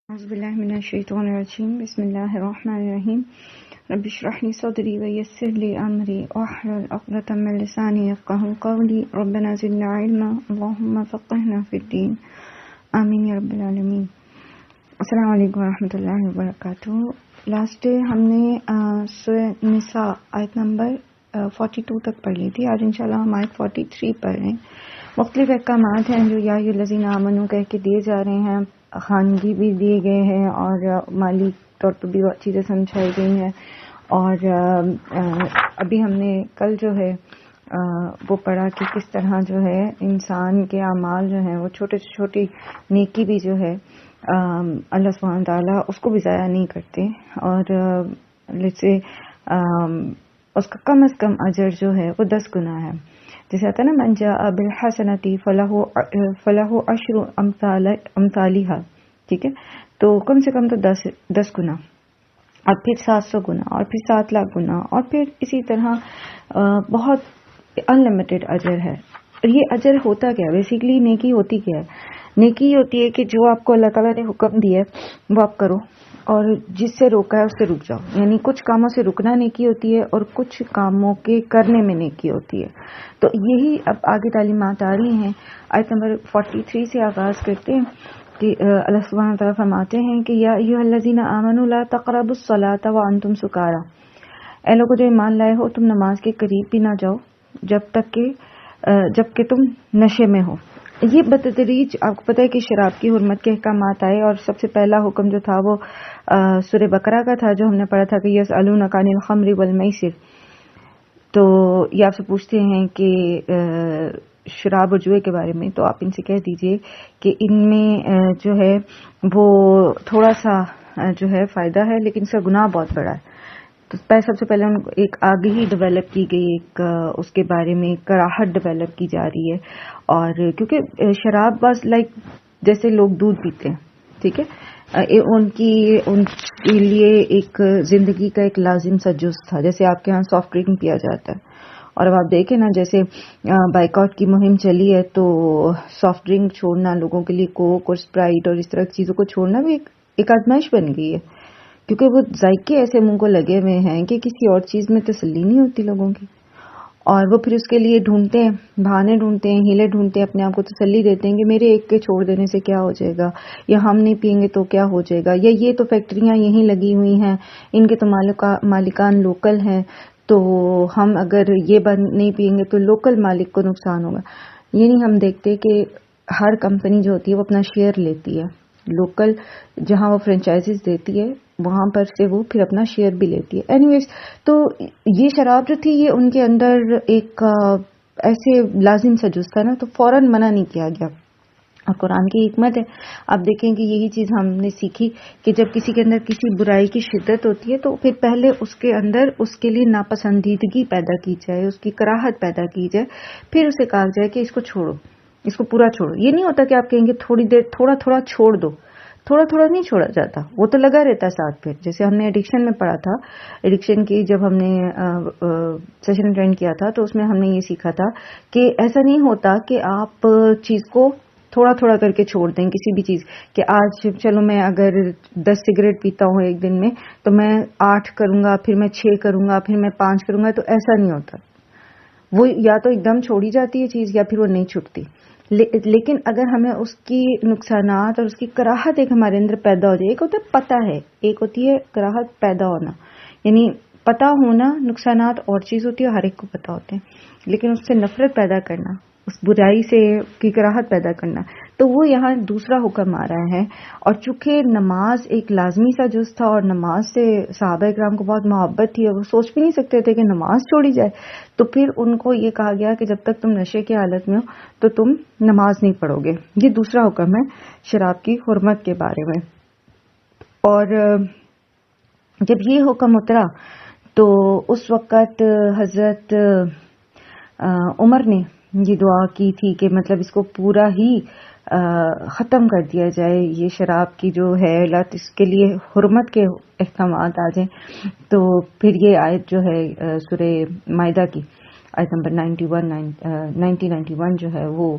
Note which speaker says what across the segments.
Speaker 1: اعوذ باللہ من الشیطان الرجیم بسم اللہ الرحمن الرحیم رب اشرح لی صدری ویسر لی امری واحلل عقدۃ من لسانی یفقهوا قولی ربنا زدنا علما اللهم فقهنا فی الدین آمین یا رب العالمین۔ السلام علیکم ورحمۃ اللہ وبرکاتہ۔ لاسٹ ڈے ہم نے سورہ نساء آیت نمبر 42 تک پڑھ لی تھی۔ آج انشاءاللہ ہم آیت 43 پڑھ رہے ہیں۔ مختلف احکامات ہیں جو یا ایھا الذین آمنوا کہہ کے دیے جا رہے ہیں، خانگی بھی دیے گئے ہیں اور مالی طور پر بھی چیزیں سمجھائی گئی ہیں۔ اور ابھی ہم نے کل جو ہے وہ پڑھا کہ کس طرح جو ہے انسان کے اعمال جو ہیں وہ چھوٹے سے چھوٹی نیکی بھی جو ہے اللہ سبحانہ تعالیٰ اس کو بھی ضائع نہیں کرتے، اور جیسے اس کا کم از کم اجر جو ہے وہ 10 گنا ہے۔ جیسے آتا ہے نا من جاء بالحسنۃ فلہ عشر امثالھا، ٹھیک ہے، تو کم سے کم تو 10 گنا، اور پھر 700 گنا، اور پھر 7 لاکھ گنا، اور پھر اسی طرح بہت انلمیٹڈ اجر ہے۔ یہ اجر ہوتا کیا ہے؟ بیسیکلی نیکی ہوتی کیا ہے؟ نیکی ہوتی ہے کہ جو آپ کو اللہ تعالیٰ نے حکم دیا ہے وہ آپ کرو، اور جس سے روکا ہے اس سے رک جاؤ۔ یعنی کچھ کاموں سے رکنا نیکی ہوتی ہے اور کچھ کاموں کے کرنے میں نیکی ہوتی ہے۔ تو یہی اب آگے تعلیمات آ رہی ہیں۔ آیت نمبر 43 سے آغاز کرتے ہیں کہ اللہ سبحانہ تعالیٰ فرماتے ہیں کہ یا ایھا الذین آمنوا لا تقربوا الصلاۃ وانتم سکارا، اے لوگو جو ایمان لائے ہو تم نماز کے قریب بھی نہ جاؤ جب کہ تم نشے میں ہو۔ یہ بتدریج آپ کو پتہ ہے کہ شراب کی حرمت کے احکامات آئے، اور سب سے پہلا حکم جو تھا وہ سورہ بقرہ کا تھا جو ہم نے پڑھا تھا کہ یسألونک عن الخمر والمیسر۔ تو یہ آپ سے پوچھتے ہیں کہ شراب اور جوئے کے بارے میں، تو آپ ان سے کہہ دیجئے کہ ان میں جو ہے وہ تھوڑا سا جو ہے فائدہ ہے لیکن اس کا گناہ بہت بڑا ہے۔ تو سب سے پہلے ایک آگہی ڈیولپ کی گئی، ایک اس کے بارے میں کراہٹ ڈیولپ کی جا رہی ہے۔ اور کیونکہ شراب بس لائک جیسے لوگ دودھ پیتے ہیں، ٹھیک ہے، ان کے لیے ایک زندگی کا ایک لازم سا جز تھا، جیسے آپ کے ہاں سافٹ ڈرنک پیا جاتا ہے۔ اور اب آپ دیکھیں نا، جیسے بائیکاٹ کی مہم چلی ہے تو سافٹ ڈرنک چھوڑنا لوگوں کے لیے، کوک اور اسپرائٹ اور اس طرح کی چیزوں کو چھوڑنا بھی ایک آزمائش بن گئی ہے، کیونکہ وہ ذائقے ایسے منہ کو لگے ہوئے ہیں کہ کسی اور چیز میں تسلی نہیں ہوتی لوگوں کی، اور وہ پھر اس کے لیے ڈھونڈتے ہیں، بہانے ڈھونڈتے ہیں، ہیلے ڈھونڈتے ہیں، اپنے آپ کو تسلی دیتے ہیں کہ میرے ایک کے چھوڑ دینے سے کیا ہو جائے گا، یا ہم نہیں پئیں گے تو کیا ہو جائے گا، یا یہ تو فیکٹریاں یہیں لگی ہوئی ہیں، ان کے تو مالکان لوکل ہیں، تو ہم اگر یہ بند نہیں پئیں گے تو لوکل مالک کو نقصان ہوگا۔ یہ نہیں ہم دیکھتے کہ ہر کمپنی جو ہوتی ہے وہ اپنا شیئر لیتی ہے، لوکل جہاں وہ فرینچائزز دیتی ہے وہاں پر سے وہ پھر اپنا شیئر بھی لیتی ہے۔ اینی ویز، تو یہ شراب جو تھی یہ ان کے اندر ایک ایسے لازم سا جز تھا نا، تو فوراً منع نہیں کیا گیا۔ اور قرآن کی حکمت ہے، آپ دیکھیں کہ یہی چیز ہم نے سیکھی کہ جب کسی کے اندر کسی برائی کی شدت ہوتی ہے تو پھر پہلے اس کے اندر اس کے لیے ناپسندیدگی پیدا کی جائے، اس کی کراہت پیدا کی جائے، پھر اسے کہا جائے کہ اس کو چھوڑو، اس کو پورا چھوڑو۔ یہ نہیں ہوتا کہ آپ کہیں گے تھوڑی دیر تھوڑا تھوڑا چھوڑ دو، تھوڑا تھوڑا نہیں چھوڑا جاتا، وہ تو لگا رہتا ہے ساتھ۔ پھر جیسے ہم نے ایڈکشن میں پڑھا تھا، ایڈکشن کی جب ہم نے سیشن اٹینڈ کیا تھا تو اس میں ہم نے یہ سیکھا تھا کہ ایسا نہیں ہوتا کہ آپ چیز کو تھوڑا تھوڑا کر کے چھوڑ دیں، کسی بھی چیز کہ آج چلو میں اگر 10 سگریٹ پیتا ہوں ایک دن میں تو میں 8 کروں گا، پھر میں 6 کروں گا، پھر میں 5 کروں گا، تو ایسا نہیں ہوتا۔ وہ یا تو ایک دم چھوڑی جاتی ہے چیز یا پھر وہ نہیں چھٹتی۔ لیکن اگر ہمیں اس کی نقصانات اور اس کی کراہت ایک ہمارے اندر پیدا ہو جائے، ایک ہوتا ہے پتہ ہے، ایک ہوتی ہے کراہت پیدا ہونا، یعنی پتہ ہونا نقصانات اور چیز ہوتی ہے، ہر ایک کو پتہ ہوتے ہیں، لیکن اس سے نفرت پیدا کرنا، اس برائی سے کی کراہت پیدا کرنا، تو وہ یہاں دوسرا حکم آ رہا ہے۔ اور چونکہ نماز ایک لازمی سا جز تھا اور نماز سے صحابہ اکرام کو بہت محبت تھی اور وہ سوچ بھی نہیں سکتے تھے کہ نماز چھوڑی جائے، تو پھر ان کو یہ کہا گیا کہ جب تک تم نشے کی حالت میں ہو تو تم نماز نہیں پڑھو گے۔ یہ دوسرا حکم ہے شراب کی حرمت کے بارے میں۔ اور جب یہ حکم اترا تو اس وقت حضرت عمر نے یہ دعا کی تھی کہ مطلب اس کو پورا ہی ختم کر دیا جائے، یہ شراب کی جو ہے لت، اس کے لیے حرمت کے احکامات آ جائیں۔ تو پھر یہ آیت جو ہے سورہ مائدہ کی آیت نمبر 91 جو ہے وہ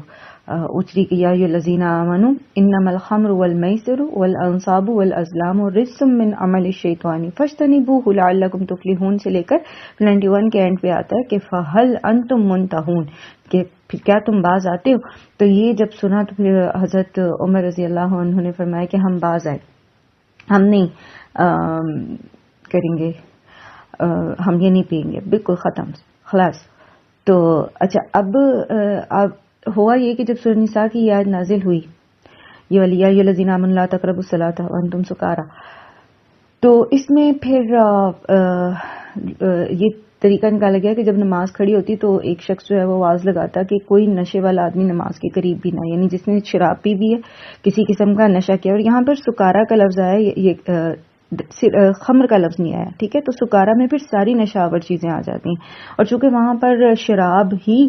Speaker 1: اتری کہ یا الذین آمنوا انما الخمر والمیسر والانصاب والازلام رجس من عمل الشیطان فاجتنبوہ لعلکم تفلحون سے لے کر 91 کے اینڈ پہ آتا ہے کہ فہل انتم منتہون، کہ پھر کیا تم باز آتے ہو. تو یہ جب سنا تو پھر حضرت عمر رضی اللہ عنہ نے فرمایا کہ ہم باز آئے، ہم نہیں کریں گے، ہم یہ نہیں پئیں گے، بالکل ختم خلاص. تو اچھا اب ہوا یہ کہ جب سورہ نساء کی یہ آیت نازل ہوئی، یہ والی یا الذین آمنوا لا تقربوا الصلاۃ وانتم سکارا، تو اس میں پھر یہ طریقہ نکالا گیا کہ جب نماز کھڑی ہوتی تو ایک شخص جو ہے وہ آواز لگاتا کہ کوئی نشے والا آدمی نماز کے قریب بھی نہ، یعنی جس نے شراب پی بھی ہے، کسی قسم کا نشہ کیا. اور یہاں پر سکارا کا لفظ آیا، یہ خمر کا لفظ نہیں آیا، ٹھیک ہے. تو سکارا میں پھر ساری نشاور چیزیں آ جاتی ہیں، اور چونکہ وہاں پر شراب ہی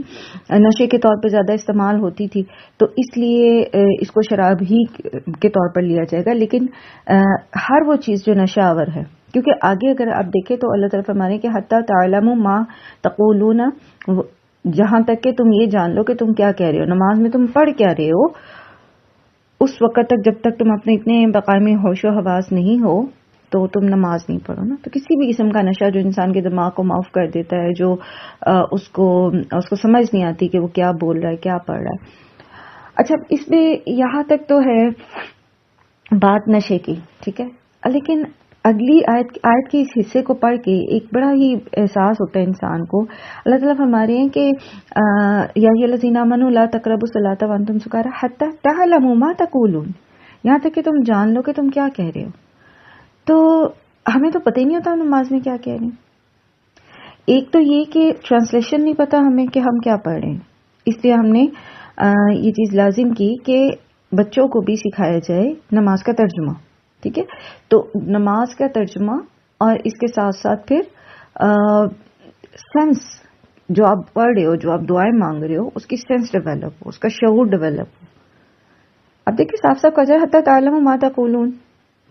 Speaker 1: نشے کے طور پہ زیادہ استعمال ہوتی تھی تو اس لیے اس کو شراب ہی کے طور پر لیا جائے گا. لیکن ہر وہ چیز جو نشاور ہے، کیونکہ آگے اگر آپ دیکھیں تو اللہ تعالیٰ فرمانے کہ حتی تعلموا ما تقولون، جہاں تک کہ تم یہ جان لو کہ تم کیا کہہ رہے ہو، نماز میں تم پڑھ کیا رہے ہو، اس وقت تک جب تک تم اپنے اتنے بقائے میں ہوش و حواس نہیں ہو تو تم نماز نہیں پڑھو نا. تو کسی بھی قسم کا نشہ جو انسان کے دماغ کو معاف کر دیتا ہے، جو اس کو سمجھ نہیں آتی کہ وہ کیا بول رہا ہے کیا پڑھ رہا ہے. اچھا اس میں یہاں تک تو ہے بات نشے کی، ٹھیک ہے. لیکن اگلی آیت کے اس حصے کو پڑھ کے ایک بڑا ہی احساس ہوتا ہے انسان کو. اللہ تعالیٰ فرما رہے ہیں کہ یا الذین آمنوا لا تقربوا الصلاۃ وانتم سکارى حتی تعلموا ما تقولون، یہاں تک کہ تم جان لو کہ تم کیا کہہ رہے ہو. تو ہمیں تو پتہ ہی نہیں ہوتا نماز میں کیا کہہ رہے ہیں. ایک تو یہ کہ ٹرانسلیشن نہیں پتا ہمیں کہ ہم کیا پڑھ رہے ہیں، اس لیے ہم نے یہ چیز لازم کی کہ بچوں کو بھی سکھایا جائے نماز کا ترجمہ، ٹھیک ہے. تو نماز کا ترجمہ اور اس کے ساتھ ساتھ پھر سینس جو آپ پڑھ رہے ہو، جو آپ دعائیں مانگ رہے ہو، اس کی سینس ڈیولپ ہو، اس کا شعور ڈیولپ ہو. اب دیکھیں صاف صاف کہا جائے حتی تعلموا ما تقولون،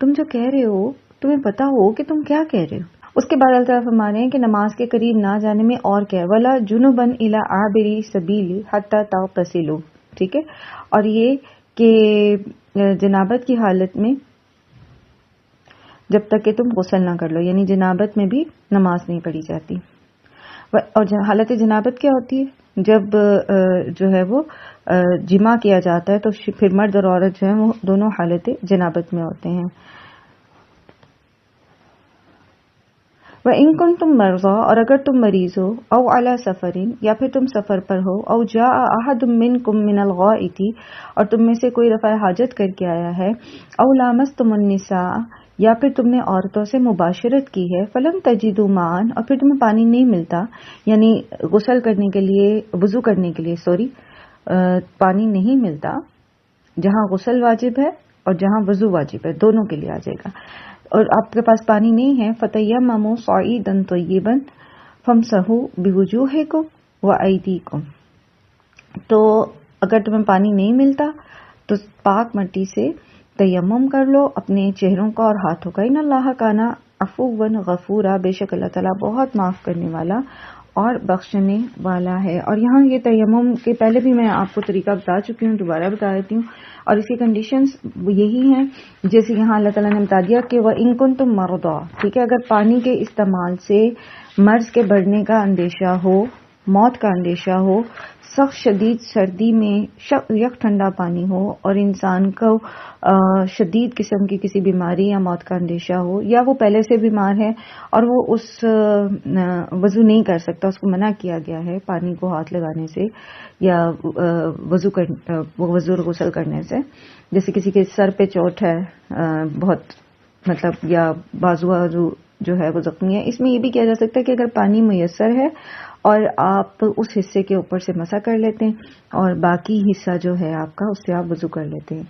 Speaker 1: تم جو کہہ رہے ہو تمہیں پتا ہو کہ تم کیا کہہ رہے ہو. اس کے بعد اللہ تعالیٰ فرما رہے ہیں کہ نماز کے قریب نہ جانے میں اور کیا ہے، وَلَا جُنُبًا إِلَىٰ عَابِرِ السَّبِيلِ حَتَّىٰ تَغْتَسِلُوا، ٹھیک ہے. اور یہ کہ جنابت کی حالت میں جب تک کہ تم غسل نہ کر لو، یعنی جنابت میں بھی نماز نہیں پڑھی جاتی. اور حالت جنابت کیا ہوتی ہے؟ جب جو ہے وہ جمع کیا جاتا ہے تو پھر مرد اور عورت جو ہے وہ دونوں حالت جنابت میں ہوتے ہیں. وَإِن كُنتُم مَرْضَىٰ، اور اگر تم مریض ہو، او علی سفرین، یا پھر تم سفر پر ہو، او جاء احد منکم من الغائط، اور تم میں سے کوئی رفع حاجت کر کے آیا ہے، او لامستم النساء، یا پھر تم نے عورتوں سے مباشرت کی ہے، فلم تجدوا ماء، اور پھر تمہیں پانی نہیں ملتا، یعنی غسل کرنے کے لیے، وضو کرنے کے لیے پانی نہیں ملتا، جہاں غسل واجب ہے اور جہاں وضو واجب ہے دونوں کے لیے آ جائے گا، اور آپ کے پاس پانی نہیں ہے، فَتَيَمَّمُوا صَعِيدًا طَيِّبًا فَامْسَحُوا بِوُجُوهِكُمْ وَأَيْدِيكُمْ. تو اگر تمہیں پانی نہیں ملتا تو پاک مٹی سے تیمم کر لو اپنے چہروں کا اور ہاتھوں کا. ان اللہ کان عفوا غفورا، بے شک اللہ تعالیٰ بہت معاف کرنے والا اور بخشنے والا ہے. اور یہاں یہ تیمم کے پہلے بھی میں آپ کو طریقہ بتا چکی ہوں، دوبارہ بتا دیتی ہوں. اور اس کی کنڈیشنز یہی ہیں جیسے یہاں اللہ تعالیٰ نے بتا دیا کہ وَإِن كُنتُم مَرْضَىٰ، ٹھیک ہے. اگر پانی کے استعمال سے مرض کے بڑھنے کا اندیشہ ہو، موت کا اندیشہ ہو، سخت شدید سردی میں یک ٹھنڈا پانی ہو، اور انسان کو شدید قسم کی کسی بیماری یا موت کا اندیشہ ہو، یا وہ پہلے سے بیمار ہے اور وہ اس وضو نہیں کر سکتا، اس کو منع کیا گیا ہے پانی کو ہاتھ لگانے سے یا وضو غسل کرنے سے. جیسے کسی کے سر پہ چوٹ ہے بہت، مطلب یا بازو جو ہے وہ زخمی ہے، اس میں یہ بھی کیا جا سکتا ہے کہ اگر پانی میسر ہے اور آپ اس حصے کے اوپر سے مسح کر لیتے ہیں اور باقی حصہ جو ہے آپ کا اس سے آپ وضو کر لیتے ہیں.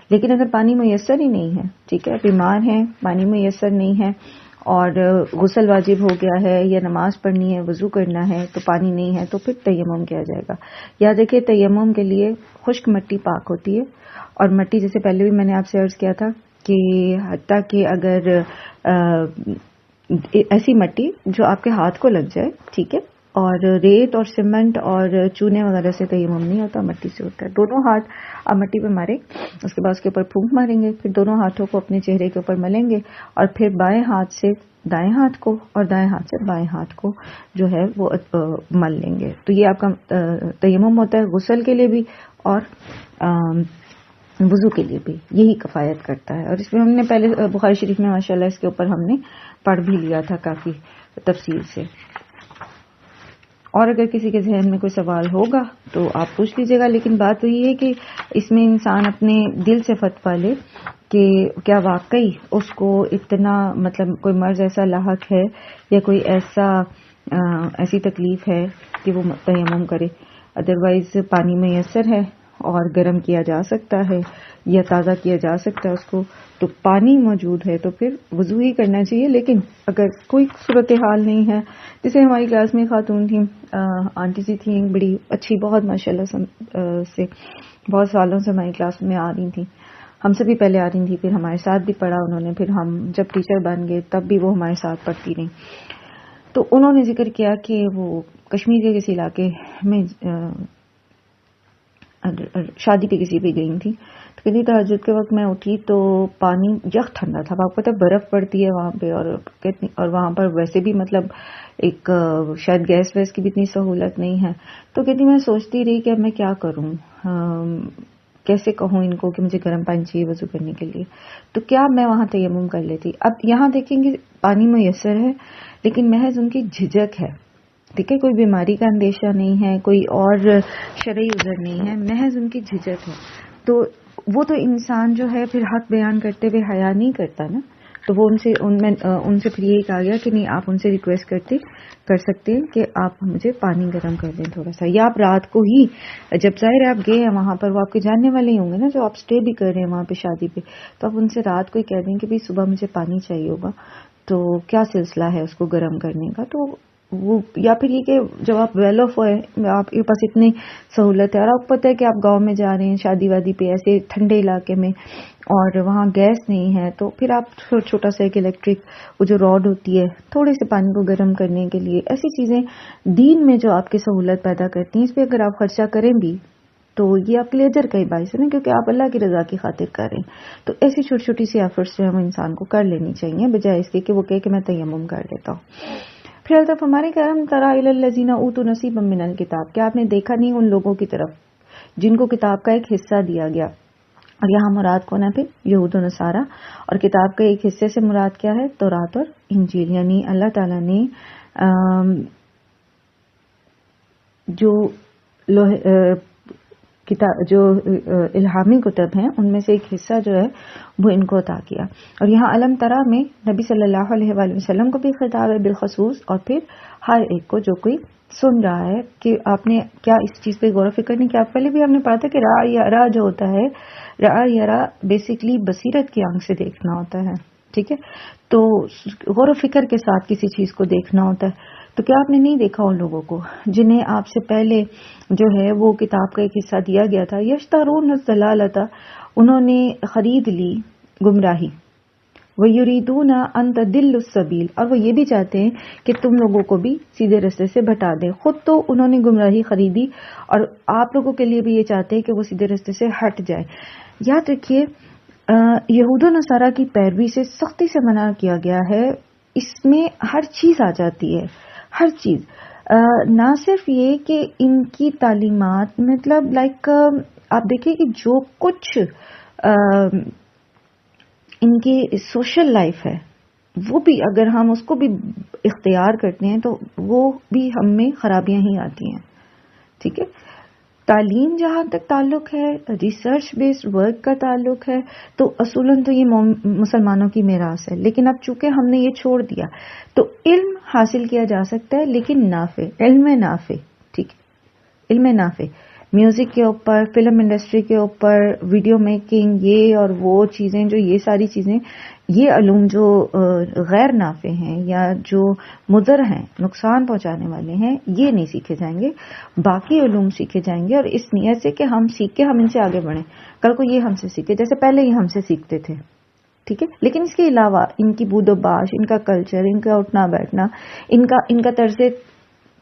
Speaker 1: لیکن اگر پانی میسر ہی نہیں ہے، ٹھیک ہے، بیمار ہیں، پانی میسر نہیں ہے اور غسل واجب ہو گیا ہے یا نماز پڑھنی ہے، وضو کرنا ہے تو پانی نہیں ہے، تو پھر تیمم کیا جائے گا. یاد رکھیے تیمم کے لیے خشک مٹی پاک ہوتی ہے، اور مٹی جیسے پہلے بھی میں نے آپ سے عرض کیا تھا کہ حتیٰ کہ اگر ایسی مٹی جو آپ کے ہاتھ کو لگ جائے، ٹھیک ہے، اور ریت اور سیمنٹ اور چونے وغیرہ سے تیمم نہیں ہوتا، مٹی سے ہوتا ہے. دونوں ہاتھ آپ مٹی پہ ماریں، اس کے بعد اس کے اوپر پھونک ماریں گے، پھر دونوں ہاتھوں کو اپنے چہرے کے اوپر ملیں گے اور پھر بائیں ہاتھ سے دائیں ہاتھ کو اور دائیں ہاتھ سے بائیں ہاتھ کو جو ہے وہ مل لیں گے. تو یہ آپ کا تیمم ہوتا ہے غسل کے لیے بھی اور وضو کے لیے بھی، یہی کفایت کرتا ہے. اور اس میں ہم نے پہلے بخاری شریف میں ماشاءاللہ اس کے اوپر ہم نے پڑھ بھی لیا تھا کافی تفصیل سے. اور اگر کسی کے ذہن میں کوئی سوال ہوگا تو آپ پوچھ لیجیے گا، لیکن بات تو یہ ہے کہ اس میں انسان اپنے دل سے فتویٰ لے کہ کیا واقعی اس کو اتنا مطلب کوئی مرض ایسا لاحق ہے یا کوئی ایسی تکلیف ہے کہ وہ تیمم کرے. ادروائز پانی میسر ہے اور گرم کیا جا سکتا ہے یا تازہ کیا جا سکتا ہے اس کو، تو پانی موجود ہے تو پھر وضو ہی کرنا چاہیے. لیکن اگر کوئی صورتحال نہیں ہے، جیسے ہماری کلاس میں خاتون تھیں، آنٹی جی تھیں بڑی اچھی، بہت ماشاءاللہ سے بہت سالوں سے ہماری کلاس میں آ رہی تھیں، ہم سے بھی پہلے آ رہی تھیں، پھر ہمارے ساتھ بھی پڑھا انہوں نے، پھر ہم جب ٹیچر بن گئے تب بھی وہ ہمارے ساتھ پڑھتی رہیں. تو انہوں نے ذکر کیا کہ وہ کشمیر کے کسی علاقے میں شادی پہ کسی پہ گئی تھی، تو کہتی تہجد کے وقت میں اٹھی تو پانی یخ ٹھنڈا تھا. آپ کو پتہ برف پڑتی ہے وہاں پہ، اور وہاں پر ویسے بھی مطلب ایک شاید گیس ویس کی بھی اتنی سہولت نہیں ہے. تو کہتی میں سوچتی رہی کہ اب میں کیا کروں، کیسے کہوں ان کو کہ مجھے گرم پانی چاہیے وضو کرنے کے لیے. تو کیا میں وہاں تیمم کر لیتی. اب یہاں دیکھیں گے پانی میسر ہے لیکن محض ان کی جھجک ہے، ٹھیک ہے، کوئی بیماری کا اندیشہ نہیں ہے، کوئی اور شرعی عذر نہیں ہے، محض ان کی جھجک ہے. تو وہ تو انسان جو ہے پھر حق بیان کرتے ہوئے حیا نہیں کرتا نا. تو وہ ان سے پھر یہی کہا گیا کہ نہیں، آپ ان سے ریکویسٹ کر سکتے ہیں کہ آپ مجھے پانی گرم کر دیں تھوڑا سا، یا آپ رات کو ہی، جب ظاہر ہے آپ گئے ہیں وہاں پر، وہ آپ کے جاننے والے ہی ہوں گے نا جو آپ اسٹے بھی کر رہے ہیں وہاں پہ شادی پہ، تو آپ ان سے رات کو ہی کہہ دیں کہ بھائی صبح مجھے پانی چاہیے ہوگا، تو کیا سلسلہ ہے اس کو گرم کرنے کا. تو وہ، یا پھر یہ کہ جب آپ ویل آف ہوئے، آپ کے پاس اتنی سہولت ہے اور آپ کو پتہ ہے کہ آپ گاؤں میں جا رہے ہیں شادی وادی پہ ایسے ٹھنڈے علاقے میں اور وہاں گیس نہیں ہے، تو پھر آپ چھوٹا سا ایک الیکٹرک وہ جو راڈ ہوتی ہے تھوڑے سے پانی کو گرم کرنے کے لیے، ایسی چیزیں دین میں جو آپ کی سہولت پیدا کرتی ہیں، اس پہ اگر آپ خرچہ کریں بھی تو یہ آپ کے لیے اجر کا ہی باعث ہے نا، کیونکہ آپ اللہ کی رضا کی خاطر کر رہے ہیں. تو ایسی چھوٹی چھوٹی سی ایفرٹس جو ہے وہ انسان کو کر لینی چاہیے، بجائے اس کے کہ وہ کہے کہ میں تیمم کر لیتا ہوں. پھر الطاف ہمارے کرم ترا الی الذین اوتوا نصیبا من الکتاب، کیا آپ نے دیکھا نہیں ان لوگوں کی طرف جن کو کتاب کا ایک حصہ دیا گیا. اور یہاں مراد کون ہے پھر؟ یہود و نصارہ. اور کتاب کے ایک حصے سے مراد کیا ہے؟ تورات اور انجیل. یعنی اللہ تعالیٰ نے جو الہامی کتب ہیں ان میں سے ایک حصہ جو ہے وہ ان کو عطا کیا. اور یہاں علم ترا میں نبی صلی اللہ علیہ وآلہ وسلم کو بھی خطاب ہے بالخصوص، اور پھر ہر ایک کو جو کوئی سن رہا ہے کہ آپ نے کیا اس چیز پہ غور و فکر نہیں کیا. پہلے بھی ہم نے پڑھا تھا کہ را یرا جو ہوتا ہے، را یرا بیسیکلی بصیرت کی آنکھ سے دیکھنا ہوتا ہے، ٹھیک ہے، تو غور و فکر کے ساتھ کسی چیز کو دیکھنا ہوتا ہے. تو کیا آپ نے نہیں دیکھا ان لوگوں کو جنہیں آپ سے پہلے جو ہے وہ کتاب کا ایک حصہ دیا گیا تھا؟ یشترون الضلالۃ، انہوں نے خرید لی گمراہی، وَيُرِيدُونَ أَن تَضِلُّوا السَّبِيلَ، اور وہ یہ بھی چاہتے ہیں کہ تم لوگوں کو بھی سیدھے راستے سے بھٹا دیں. خود تو انہوں نے گمراہی خریدی اور آپ لوگوں کے لیے بھی یہ چاہتے ہیں کہ وہ سیدھے راستے سے ہٹ جائے. یاد رکھیے یہود و نصارہ کی پیروی سے سختی سے منع کیا گیا ہے. اس میں ہر چیز آ جاتی ہے، ہر چیز، نہ صرف یہ کہ ان کی تعلیمات، مطلب لائک آپ دیکھیں کہ جو کچھ ان کی سوشل لائف ہے وہ بھی اگر ہم اس کو بھی اختیار کرتے ہیں تو وہ بھی ہم میں خرابیاں ہی آتی ہیں، ٹھیک ہے. تعلیم جہاں تک تعلق ہے، ریسرچ بیسڈ ورک کا تعلق ہے، تو اصولاً تو یہ مسلمانوں کی میراث ہے. لیکن اب چونکہ ہم نے یہ چھوڑ دیا تو علم حاصل کیا جا سکتا ہے لیکن نافع، علم نافع، ٹھیک ہے، علم نافع. میوزک کے اوپر، فلم انڈسٹری کے اوپر، ویڈیو میکنگ، یہ اور وہ چیزیں، جو یہ ساری چیزیں، یہ علوم جو غیر نافع ہیں یا جو مضر ہیں، نقصان پہنچانے والے ہیں، یہ نہیں سیکھے جائیں گے. باقی علوم سیکھے جائیں گے، اور اس نیت سے کہ ہم سیکھ کے ہم ان سے آگے بڑھیں، کل کو یہ ہم سے سیکھے جیسے پہلے یہ ہم سے سیکھتے تھے، ٹھیک ہے. لیکن اس کے علاوہ ان کی بود و باش، ان کا کلچر، ان کا اٹھنا بیٹھنا، ان کا طرز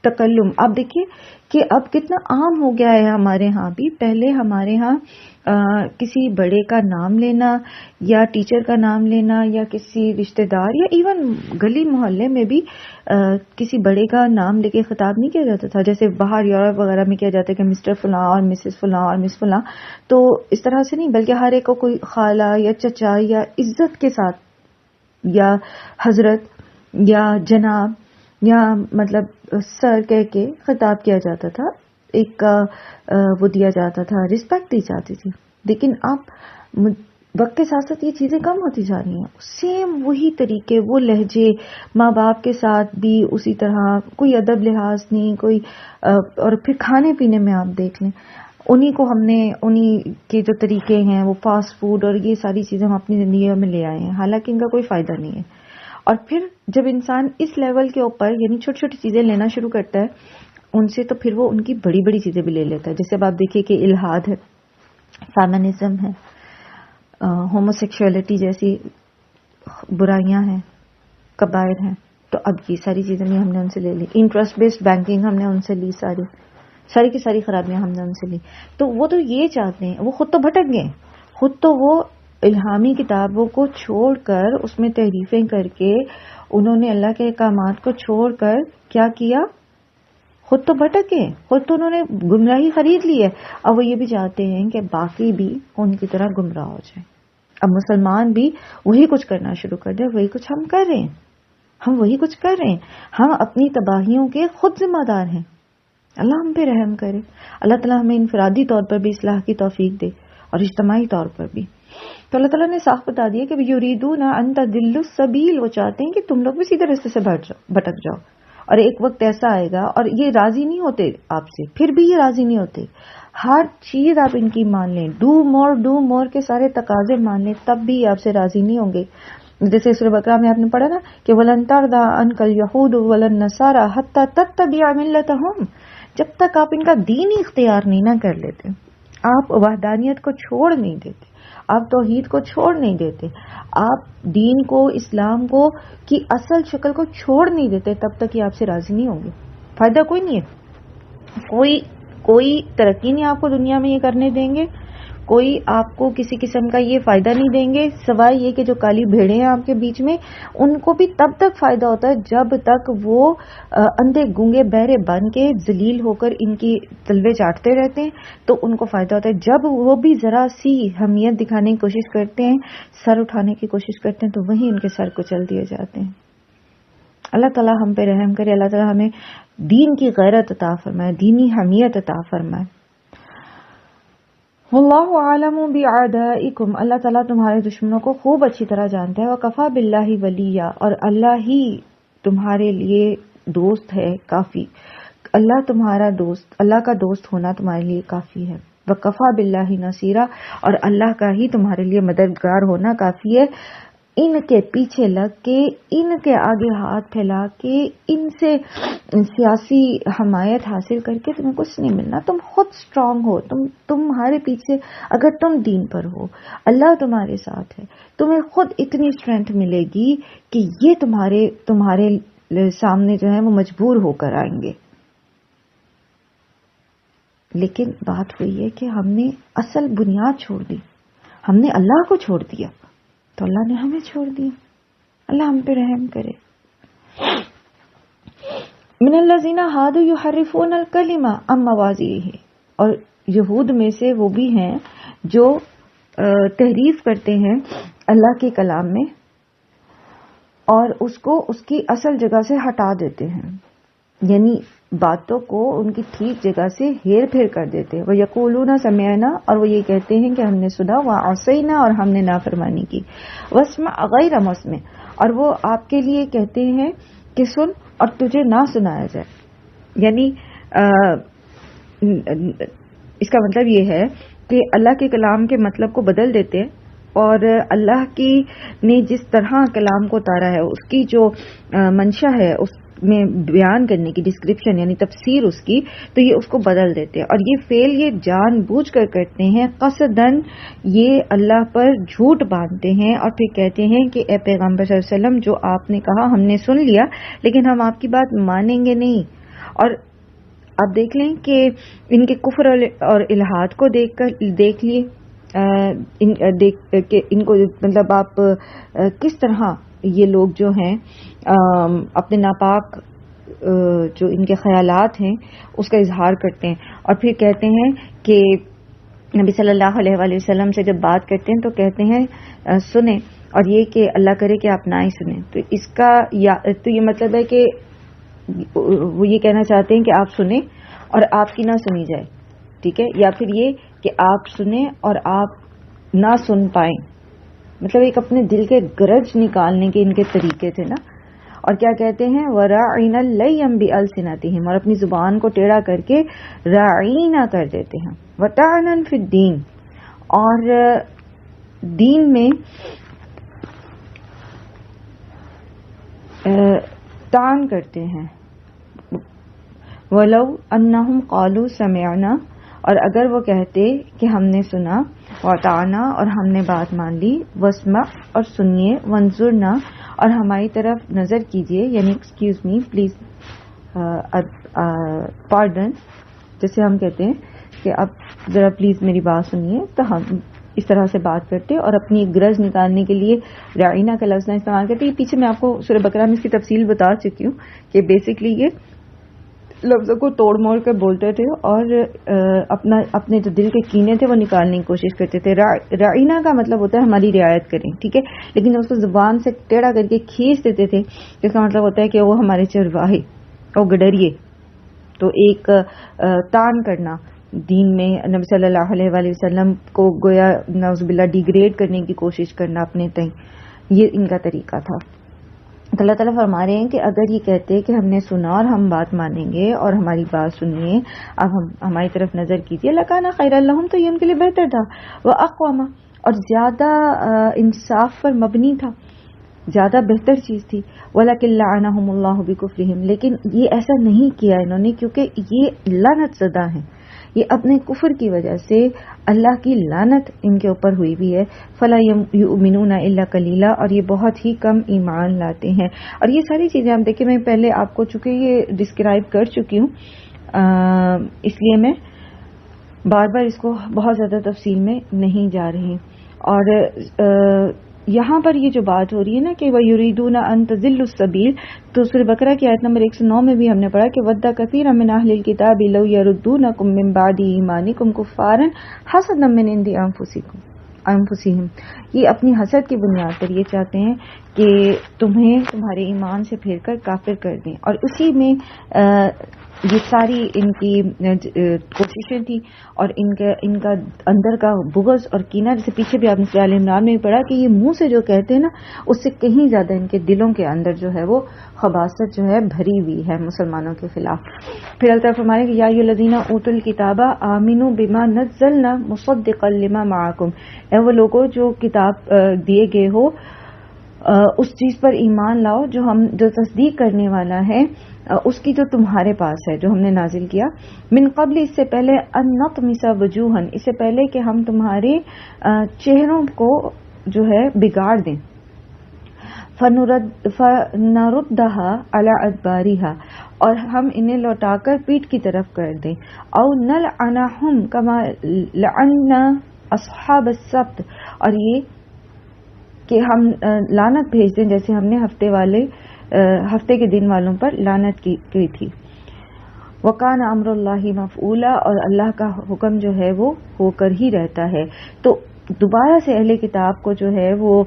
Speaker 1: تکلم. آپ دیکھیے کہ اب کتنا عام ہو گیا ہے ہمارے ہاں بھی. پہلے ہمارے ہاں کسی بڑے کا نام لینا یا ٹیچر کا نام لینا یا کسی رشتہ دار یا ایون گلی محلے میں بھی کسی بڑے کا نام لے کے خطاب نہیں کیا جاتا تھا. جیسے باہر یورپ وغیرہ میں کیا جاتا ہے کہ مسٹر فلاں اور مسز فلاں اور مس فلاں. تو اس طرح سے نہیں، بلکہ ہر ایک کو کوئی خالہ یا چچا یا عزت کے ساتھ یا حضرت یا جناب یا مطلب سر کہہ کے خطاب کیا جاتا تھا. ایک وہ دیا جاتا تھا، رسپیکٹ دی جاتی تھی. لیکن اب وقت کے ساتھ ساتھ یہ چیزیں کم ہوتی جا رہی ہیں. سیم وہی طریقے، وہ لہجے، ماں باپ کے ساتھ بھی اسی طرح، کوئی ادب لحاظ نہیں کوئی. اور پھر کھانے پینے میں آپ دیکھ لیں، انہی کو ہم نے انہی کے جو طریقے ہیں وہ فاسٹ فوڈ اور یہ ساری چیزیں ہم اپنی زندگی میں لے آئے ہیں، حالانکہ ان کا کوئی فائدہ نہیں ہے. اور پھر جب انسان اس لیول کے اوپر یعنی چھوٹی چھوٹی چیزیں لینا شروع کرتا ہے ان سے، تو پھر وہ ان کی بڑی بڑی چیزیں بھی لے لیتا ہے. جیسے اب آپ دیکھیے کہ الحاد ہے، فیمنزم ہے، ہومو سیکشولیٹی جیسی برائیاں ہیں، کبائر ہیں. تو اب یہ ساری چیزیں بھی ہم نے ان سے لے لی. انٹرسٹ بیسڈ بینکنگ ہم نے ان سے لی، ساری کی ساری خرابیاں ہم نے ان سے لی. تو وہ تو یہ چاہتے ہیں، وہ خود تو بھٹک گئے، خود تو وہ الہامی کتابوں کو چھوڑ کر اس میں تحریفیں کر کے انہوں نے اللہ کے احکامات کو چھوڑ کر کیا کیا، خود تو بھٹک گئے، خود تو انہوں نے گمراہی خرید لی ہے. اب وہ یہ بھی چاہتے ہیں کہ باقی بھی ان کی طرح گمراہ ہو جائیں. اب مسلمان بھی وہی کچھ کرنا شروع کر دیں. وہی کچھ ہم کر رہے ہیں، ہم وہی کچھ کر رہے ہیں. ہم اپنی تباہیوں کے خود ذمہ دار ہیں. اللہ ہم پہ رحم کرے. اللہ تعالیٰ ہمیں انفرادی طور پر بھی اصلاح کی توفیق دے اور اجتماعی طور پر بھی. تو اللہ تعالیٰ نے صاف بتا دیا کہ یریدون ان تضلوا السبیل، وہ چاہتے ہیں کہ تم لوگ بھی سیدھے راستے سے بھٹک جاؤ. اور ایک وقت ایسا آئے گا، اور یہ راضی نہیں ہوتے آپ سے، پھر بھی یہ راضی نہیں ہوتے. ہر چیز آپ ان کی مان لیں، ڈو مور کے سارے تقاضے مان لیں، تب بھی آپ سے راضی نہیں ہوں گے. جیسے سورہ بقرہ میں آپ نے پڑھا نا کہ وَلَن تَرْضَىٰ عَنْكَ الْيَهُودُ وَلَا النَّصَارَىٰ حَتَّىٰ تَتَّبِعَ مِلَّتَهُمْ. جب تک آپ ان کا دین ہی اختیار نہیں نہ کر لیتے، آپ وحدانیت کو چھوڑ نہیں دیتے، آپ توحید کو چھوڑ نہیں دیتے، آپ دین کو، اسلام کو کی اصل شکل کو چھوڑ نہیں دیتے، تب تک یہ آپ سے راضی نہیں ہوں گے. فائدہ کوئی نہیں ہے، کوئی ترقی نہیں آپ کو دنیا میں یہ کرنے دیں گے، کوئی آپ کو کسی قسم کا یہ فائدہ نہیں دیں گے، سوائے یہ کہ جو کالی بھیڑیں ہیں آپ کے بیچ میں، ان کو بھی تب تک فائدہ ہوتا ہے جب تک وہ اندھے گونگے بہرے بن کے ذلیل ہو کر ان کی تلوے چاٹتے رہتے ہیں، تو ان کو فائدہ ہوتا ہے. جب وہ بھی ذرا سی حمیت دکھانے کی کوشش کرتے ہیں، سر اٹھانے کی کوشش کرتے ہیں، تو وہیں ان کے سر کچل دیے جاتے ہیں. اللہ تعالیٰ ہم پہ رحم کرے. اللہ تعالیٰ ہمیں دین کی غیرت عطا فرمائے، دینی حمیت عطا فرمائے. واللہ عالم بأعدائکم، اللہ تعالیٰ تمہارے دشمنوں کو خوب اچھی طرح جانتا ہے. وکفی باللہ ولیہ، اور اللہ ہی تمہارے لیے دوست ہے کافی. اللہ تمہارا دوست، اللہ کا دوست ہونا تمہارے لیے کافی ہے. وکفی باللہ نصیرا، اور اللہ کا ہی تمہارے لیے مددگار ہونا کافی ہے. ان کے پیچھے لگ کے، ان کے آگے ہاتھ پھیلا کے، ان سے سیاسی حمایت حاصل کر کے تمہیں کچھ نہیں ملنا. تم خود اسٹرانگ ہو، تمہارے پیچھے اگر تم دین پر ہو، اللہ تمہارے ساتھ ہے، تمہیں خود اتنی اسٹرینتھ ملے گی کہ یہ تمہارے سامنے جو ہے وہ مجبور ہو کر آئیں گے. لیکن بات ہوئی ہے کہ ہم نے اصل بنیاد چھوڑ دی، ہم نے اللہ کو چھوڑ دیا، تو اللہ نے ہمیں چھوڑ دیا. اللہ ہم پہ رحم کرے. من الذین ہادوا یحرفون الکلم عن مواضعہ، اور یہود میں سے وہ بھی ہیں جو تحریف کرتے ہیں اللہ کے کلام میں اور اس کو اس کی اصل جگہ سے ہٹا دیتے ہیں، یعنی باتوں کو ان کی ٹھیک جگہ سے ہیر پھیر کر دیتے ہیں. وَيَقُولُونَ سَمِعْنَا، اور وہ یہ کہتے ہیں کہ ہم نے سنا، وَعَصَيْنَا، اور ہم نے نافرمانی کی، وَاسْمَعْ غَيْرَ مُسْمِعٍ، اور وہ آپ کے لیے کہتے ہیں کہ سن اور تجھے نہ سنایا جائے. یعنی اس کا مطلب یہ ہے کہ اللہ کے کلام کے مطلب کو بدل دیتے ہیں، اور اللہ کی نے جس طرح کلام کو اتارا ہے، اس کی جو منشا ہے اس میں بیان کرنے کی، ڈسکرپشن یعنی تفسیر اس کی، تو یہ اس کو بدل دیتے ہیں. اور یہ فعل یہ جان بوجھ کر کرتے ہیں، قصدن یہ اللہ پر جھوٹ باندھتے ہیں، اور پھر کہتے ہیں کہ اے پیغمبر صلی اللہ علیہ وسلم، جو آپ نے کہا ہم نے سن لیا، لیکن ہم آپ کی بات مانیں گے نہیں. اور آپ دیکھ لیں کہ ان کے کفر اور الحاد کو دیکھ لیے کہ ان کو مطلب آپ کس طرح یہ لوگ جو ہیں اپنے ناپاک جو ان کے خیالات ہیں اس کا اظہار کرتے ہیں، اور پھر کہتے ہیں کہ نبی صلی اللہ علیہ وآلہ وسلم سے جب بات کرتے ہیں تو کہتے ہیں سنیں، اور یہ کہ اللہ کرے کہ آپ نہ ہی سنیں. تو اس کا تو یہ مطلب ہے کہ وہ یہ کہنا چاہتے ہیں کہ آپ سنیں اور آپ کی نہ سنی جائے، ٹھیک ہے، یا پھر یہ کہ آپ سنیں اور آپ نہ سن پائیں. مطلب ایک اپنے دل کے گرج نکالنے کے ان کے طریقے تھے نا. اور کیا کہتے ہیں وَرَاعِنَا اللَّيَّمْ بِأَلْسِنَتِهِمْ، اور اپنی زبان کو ٹیڑھا کر کے راعینہ کر دیتے ہیں. وَطَعْنًا فِي الدِّينِ، اور دین میں طعن کرتے ہیں. وَلَوْ أَنَّهُمْ قَالُوا سَمِعْنَا، اور اگر وہ کہتے کہ ہم نے سنا، وَأَطَعْنَا، اور ہم نے بات مان لی، وَاسْمَعْ، اور سنیے، وَانظُرْنَا، اور ہماری طرف نظر کیجئے، یعنی ایکسکیوز می پلیز پارڈن، جیسے ہم کہتے ہیں کہ اب ذرا پلیز میری بات سنیے، تو ہم اس طرح سے بات کرتے اور اپنی گرج نکالنے کے لیے رعینہ کا لفظ نہ استعمال کرتے. یہ پیچھے میں آپ کو سورہ بقرہ میں اس کی تفصیل بتا چکی ہوں کہ بیسکلی یہ لفظوں کو توڑ موڑ کر بولتے تھے اور اپنے جو دل کے کینے تھے وہ نکالنے کی کوشش کرتے تھے. رعینہ کا مطلب ہوتا ہے ہماری رعایت کریں، ٹھیک ہے، لیکن اس کو زبان سے ٹیڑھا کر کے کھینچ دیتے تھے، جس کا مطلب ہوتا ہے کہ وہ ہمارے چرواہے، وہ گڈریے. تو ایک تان کرنا دین میں، نبی صلی اللہ علیہ وآلہ وسلم کو گویا نعوذ باللہ ڈیگریڈ کرنے کی کوشش کرنا اپنے تئیں، یہ ان کا طریقہ تھا. تو اللہ تعالیٰ فرما رہے ہیں کہ اگر یہ کہتے کہ ہم نے سنا اور ہم بات مانیں گے اور ہماری بات سنیے، اب ہماری طرف نظر کیجیے، لکان خیر لہم، تو یہ ان کے لیے بہتر تھا، واقوم، اور زیادہ انصاف پر مبنی تھا، زیادہ بہتر چیز تھی. وَلَكِنْ لَعَنَهُمُ اللَّهُ بِكُفْرِهِمْ، لیکن یہ ایسا نہیں کیا انہوں نے کیونکہ یہ لعنت زدہ ہیں، یہ اپنے کفر کی وجہ سے اللہ کی لعنت ان کے اوپر ہوئی بھی ہے. فَلَا يُؤْمِنُونَ إِلَّا قَلِيلًا، اور یہ بہت ہی کم ایمان لاتے ہیں. اور یہ ساری چیزیں آپ دیکھیں، میں پہلے آپ کو چونکہ یہ ڈسکرائب کر چکی ہوں، اس لیے میں بار بار اس کو بہت زیادہ تفصیل میں نہیں جا رہی. اور یہاں پر یہ جو بات ہو رہی ہے نا کہ وَيُرِيدُونَ أَن تَضِلُّوا السَّبِيلَ، تو سورہ بقرہ کی آیت نمبر 109 میں بھی ہم نے پڑھا کہ وَدَّ كَثِيرٌ مِّنْ أَهْلِ الْكِتَابِ لَوْ يَرُدُّونَكُم مِّن بَعْدِ إِيمَانِكُمْ كُفَّارًا حَسَدًا مِّنْ عِندِ أَنفُسِهِمْ، یہ اپنی حسد کی بنیاد پر یہ چاہتے ہیں کہ تمہیں تمہارے ایمان سے پھیر کر کافر کر دیں. اور اسی میں یہ ساری ان کی کوششیں تھی اور ان کا اندر کا بغض اور کینہ، جیسے پیچھے بھی آپ نے سورہ آل عمران میں پڑھا کہ یہ منہ سے جو کہتے ہیں نا، اس سے کہیں زیادہ ان کے دلوں کے اندر جو ہے وہ خباثت جو ہے بھری ہوئی ہے مسلمانوں کے خلاف. پھر اللہ تعالیٰ فرمانے کہ یا ایھا الذین اوتوا الکتاب آمنوا بما نزلنا مصدقا لما معکم، اے وہ لوگوں جو کتاب دیے گئے ہو اس چیز پر ایمان لاؤ جو تصدیق کرنے والا ہے اس کی جو تمہارے پاس ہے، جو ہم نے نازل کیا. من قبل، اس سے پہلے، ان نطمس وجوہا، اس سے پہلے کہ ہم تمہارے چہروں کو جو ہے بگاڑ دیں. فنردھا علی ادبارها، اور ہم انہیں لوٹا کر پیٹھ کی طرف کر دیں. او نلعنہم کما لعنا اصحاب السبت، اور یہ کہ ہم لعنت بھیج دیں جیسے ہم نے ہفتے کے دن والوں پر لعنت کی تھی. وکان امر اللہ مفعولا، اور اللہ کا حکم جو ہے وہ ہو کر ہی رہتا ہے. تو دوبارہ سے اہل کتاب کو جو ہے وہ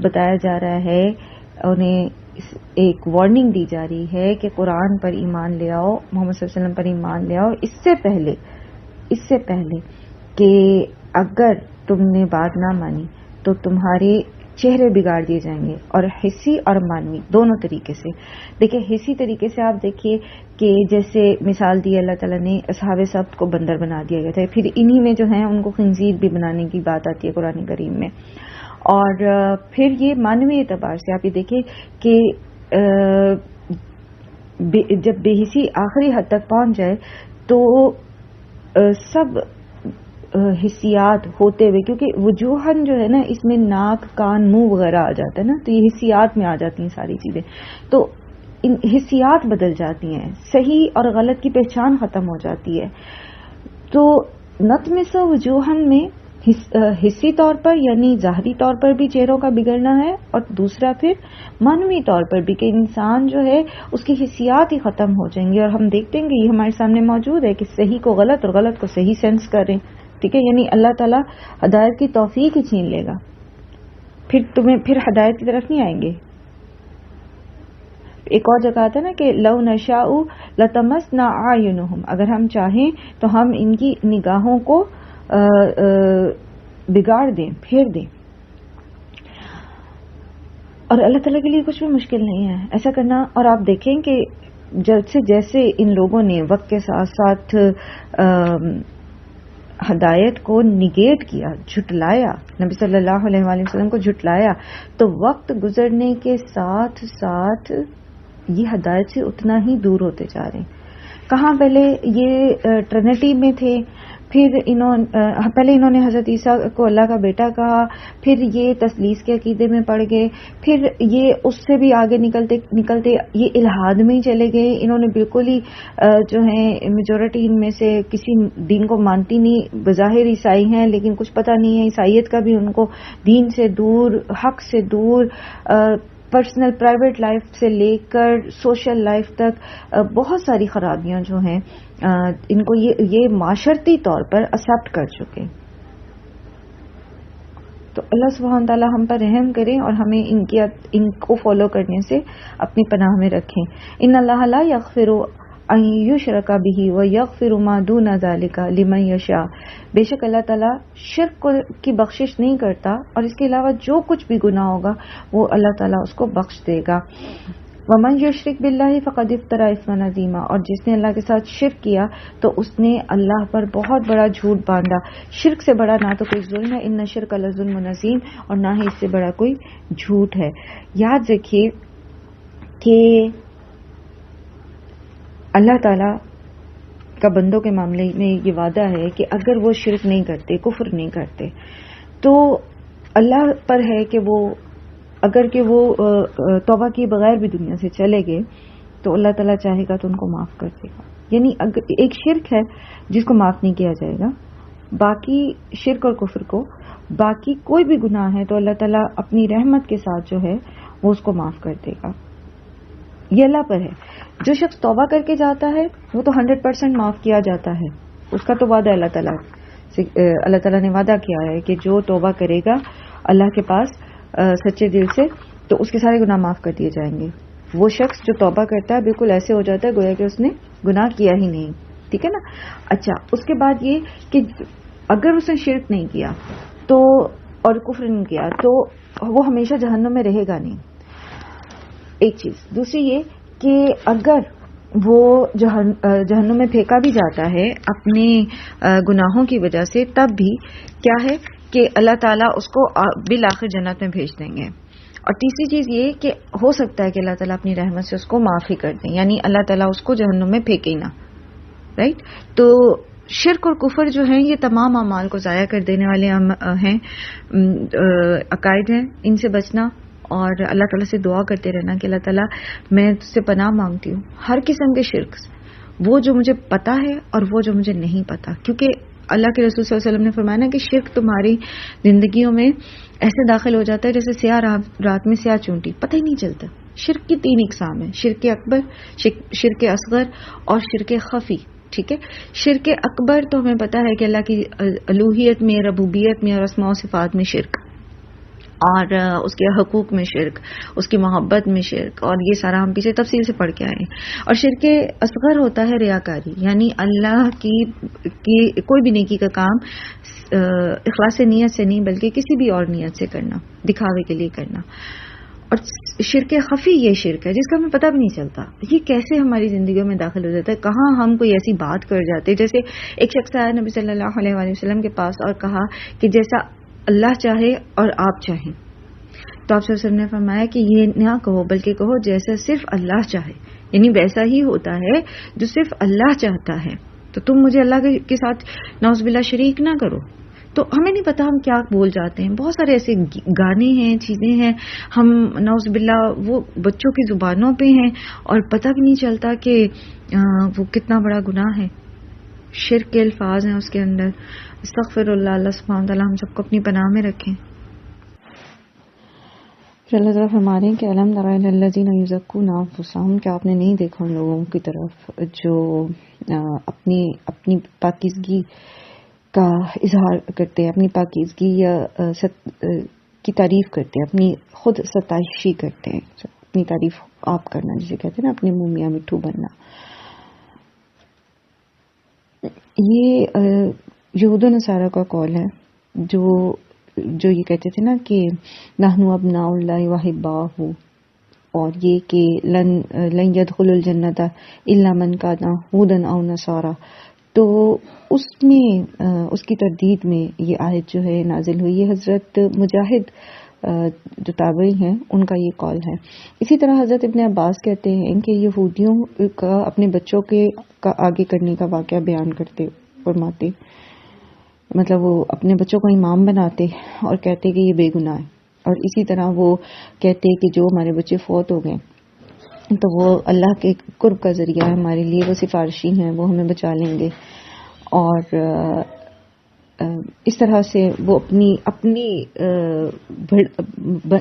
Speaker 1: بتایا جا رہا ہے، انہیں ایک وارننگ دی جا رہی ہے کہ قرآن پر ایمان لے آؤ، محمد صلی اللہ علیہ وسلم پر ایمان لے آؤ، اس سے پہلے کہ اگر تم نے بات نہ مانی تو تمہارے چہرے بگاڑ دیے جائیں گے، اور حسی اور مانوی دونوں طریقے سے. دیکھیں حسی طریقے سے آپ دیکھیے کہ جیسے مثال دی اللہ تعالیٰ نے اصحاب سبت کو بندر بنا دیا گیا تھا، پھر انہی میں جو ہیں ان کو خنزیر بھی بنانے کی بات آتی ہے قرآن کریم میں. اور پھر یہ مانوی اعتبار سے آپ یہ دیکھیں کہ جب بے حسی آخری حد تک پہنچ جائے تو سب حسیات ہوتے ہوئے، کیونکہ وجوہن جو ہے نا اس میں ناک کان منہ وغیرہ آ جاتا ہے نا، تو یہ حسیات میں آ جاتی ہیں ساری چیزیں. تو حسیات بدل جاتی ہیں، صحیح اور غلط کی پہچان ختم ہو جاتی ہے. تو نطمس وجوہن میں حسی طور پر یعنی ظاہری طور پر بھی چہروں کا بگڑنا ہے، اور دوسرا پھر معنوی طور پر بھی کہ انسان جو ہے اس کی حسیات ہی ختم ہو جائیں گی. اور ہم دیکھتے ہیں کہ یہ ہمارے سامنے موجود ہے کہ صحیح کو غلط اور غلط کو صحیح سینس کریں. ٹھیک ہے، یعنی اللہ تعالیٰ ہدایت کی توفیق ہی چھین لے گا، پھر ہدایت کی طرف نہیں آئیں گے. ایک اور جگہ آتا ہے نا کہ لو نشاء لطمسنا اعینہم، اگر ہم چاہیں تو ہم ان کی نگاہوں کو بگاڑ دیں، پھیر دیں. اور اللہ تعالیٰ کے لیے کچھ بھی مشکل نہیں ہے ایسا کرنا. اور آپ دیکھیں کہ جیسے ان لوگوں نے وقت کے ساتھ ساتھ ہدایت کو نگیٹ کیا، جھٹلایا، نبی صلی اللہ علیہ وآلہ وسلم کو جھٹلایا، تو وقت گزرنے کے ساتھ ساتھ یہ ہدایت سے اتنا ہی دور ہوتے جا رہے ہیں. کہاں پہلے یہ ٹرینٹی میں تھے، پھر پہلے انہوں نے حضرت عیسیٰ کو اللہ کا بیٹا کہا، پھر یہ تثلیث کے عقیدے میں پڑ گئے، پھر یہ اس سے بھی آگے نکلتے نکلتے یہ الحاد میں ہی چلے گئے. انہوں نے بالکل ہی جو ہے میجورٹی ان میں سے کسی دین کو مانتی نہیں، بظاہر عیسائی ہیں لیکن کچھ پتہ نہیں ہے عیسائیت کا بھی، ان کو دین سے دور، حق سے دور، پرسنل پرائیویٹ لائف سے لے کر سوشل لائف تک بہت ساری خرابیاں جو ہیں ان کو یہ معاشرتی طور پر ایکسپٹ کر چکے. تو اللہ سبحانہ تعالی ہم پر رحم کریں اور ہمیں ان کو فالو کرنے سے اپنی پناہ میں رکھیں. ان اللہ لا یغفر ان یشرک بہ ویغفر ما دون ذلک لمن یشاء، بے شک اللہ تعالیٰ شرک کی بخشش نہیں کرتا اور اس کے علاوہ جو کچھ بھی گناہ ہوگا وہ اللہ تعالیٰ اس کو بخش دے گا. ومن یشرک باللہ فقد افترى اثما عظیما، اور جس نے اللہ کے ساتھ شرک کیا تو اس نے اللہ پر بہت بڑا جھوٹ باندھا. شرک سے بڑا نہ تو کوئی ظلم ہے، ان الشرک لظلم عظیم، اور نہ ہی اس سے بڑا کوئی جھوٹ ہے. یاد رکھیے کہ اللہ تعالیٰ کا بندوں کے معاملے میں یہ وعدہ ہے کہ اگر وہ شرک نہیں کرتے، کفر نہیں کرتے، تو اللہ پر ہے کہ وہ اگر کہ وہ توبہ کیے بغیر بھی دنیا سے چلے گئے تو اللہ تعالیٰ چاہے گا تو ان کو معاف کر دے گا. یعنی اگر ایک شرک ہے جس کو معاف نہیں کیا جائے گا، باقی شرک اور کفر کو، باقی کوئی بھی گناہ ہے تو اللہ تعالیٰ اپنی رحمت کے ساتھ جو ہے وہ اس کو معاف کر دے گا. یہ اللہ پر ہے. جو شخص توبہ کر کے جاتا ہے وہ تو 100% معاف کیا جاتا ہے، اس کا تو وعدہ اللہ تعالیٰ نے وعدہ کیا ہے کہ جو توبہ کرے گا اللہ کے پاس سچے دل سے تو اس کے سارے گناہ معاف کر دیے جائیں گے. وہ شخص جو توبہ کرتا ہے بالکل ایسے ہو جاتا ہے گویا کہ اس نے گناہ کیا ہی نہیں. ٹھیک ہے نا. اچھا، اس کے بعد یہ کہ اگر اس نے شرک نہیں کیا تو اور کفر نہیں کیا تو وہ ہمیشہ جہنم میں رہے گا نہیں، ایک چیز. دوسری یہ کہ اگر وہ جہنم میں پھینکا بھی جاتا ہے اپنے گناہوں کی وجہ سے، تب بھی کیا ہے کہ اللہ تعالیٰ اس کو بالآخر جنت میں بھیج دیں گے. اور تیسری چیز یہ کہ ہو سکتا ہے کہ اللہ تعالیٰ اپنی رحمت سے اس کو معاف ہی کر دیں، یعنی اللہ تعالیٰ اس کو جہنم میں پھینکے ہی نہ. رائٹ. تو شرک اور کفر جو ہیں یہ تمام اعمال کو ضائع کر دینے والے ہیں، عقائد ہیں. ان سے بچنا اور اللہ تعالیٰ سے دعا کرتے رہنا کہ اللہ تعالیٰ میں تجھ سے پناہ مانگتی ہوں ہر قسم کے شرک، وہ جو مجھے پتا ہے اور وہ جو مجھے نہیں پتا. کیونکہ اللہ کے رسول صلی اللہ علیہ وسلم نے فرمایا نا کہ شرک تمہاری زندگیوں میں ایسے داخل ہو جاتا ہے جیسے سیاہ رات میں سیاہ چونٹی، پتہ ہی نہیں چلتا. شرک کی 3 اقسام ہیں: شرک اکبر، شرک اصغر اور شرک خفی. ٹھیک ہے. شرک اکبر تو ہمیں پتا ہے کہ اللہ کی الوہیت میں، ربوبیت میں اور اسماء و صفات میں شرک، اور اس کے حقوق میں شرک، اس کی محبت میں شرک، اور یہ سارا ہم پیچھے تفصیل سے پڑھ کے آئے ہیں. اور شرک اصغر ہوتا ہے ریاکاری، یعنی اللہ کی کوئی بھی نیکی کا کام اخلاص نیت سے نہیں بلکہ کسی بھی اور نیت سے کرنا، دکھاوے کے لیے کرنا. اور شرک خفی یہ شرک ہے جس کا ہمیں پتہ بھی نہیں چلتا، یہ کیسے ہماری زندگیوں میں داخل ہو جاتا ہے، کہاں ہم کوئی ایسی بات کر جاتے ہیں. جیسے ایک شخص آیا نبی صلی اللہ علیہ وآلہ وسلم کے پاس اور کہا کہ جیسا اللہ چاہے اور آپ چاہیں، تو آپ صلی اللہ علیہ وسلم نے فرمایا کہ یہ نہ کہو بلکہ کہو جیسا صرف اللہ چاہے، یعنی ویسا ہی ہوتا ہے جو صرف اللہ چاہتا ہے. تو تم مجھے اللہ کے ساتھ نعوذ باللہ شریک نہ کرو. تو ہمیں نہیں پتا ہم کیا بول جاتے ہیں. بہت سارے ایسے گانے ہیں، چیزیں ہیں، ہم نعوذ باللہ وہ بچوں کی زبانوں پہ ہیں اور پتہ بھی نہیں چلتا کہ وہ کتنا بڑا گناہ ہے. شرک کے الفاظ ہیں اس کے اندر. استغفر اللہ. اللہ سبحانہ تعالیٰ ہم سب کو اپنی پناہ میں رکھیں. پھر اللہ تعالیٰ فرما رہے ہیں کہ الم تر الی الذین یزکون انفسہم، کیا آپ نے نہیں دیکھا ان لوگوں کی طرف جو اپنی پاکیزگی کا اظہار کرتے ہیں، اپنی پاکیزگی یا کی تعریف کرتے ہیں، اپنی خود ستائشی کرتے ہیں. اپنی تعریف آپ کرنا جسے کہتے ہیں نا، اپنے منہ میاں مٹھو بننا. یہ یہود و نصارہ کا قول ہے جو یہ کہتے تھے نا کہ نحن ابناء اللہ واحباہ، اور یہ کہ لن يدخل الجنت الا من کان ہودا او نصارا. تو اس میں اس کی تردید میں یہ آیت جو ہے نازل ہوئی. یہ حضرت مجاہد جو تابعی ہیں ان کا یہ قول ہے. اسی طرح حضرت ابن عباس کہتے ہیں کہ یہودیوں کا اپنے بچوں کے آگے کرنے کا واقعہ بیان کرتے فرماتے، مطلب وہ اپنے بچوں کو امام بناتے اور کہتے کہ یہ بے گناہ ہے. اور اسی طرح وہ کہتے کہ جو ہمارے بچے فوت ہو گئے تو وہ اللہ کے قرب کا ذریعہ ہے ہمارے لیے، وہ سفارشی ہیں، وہ ہمیں بچا لیں گے. اور اس طرح سے وہ اپنی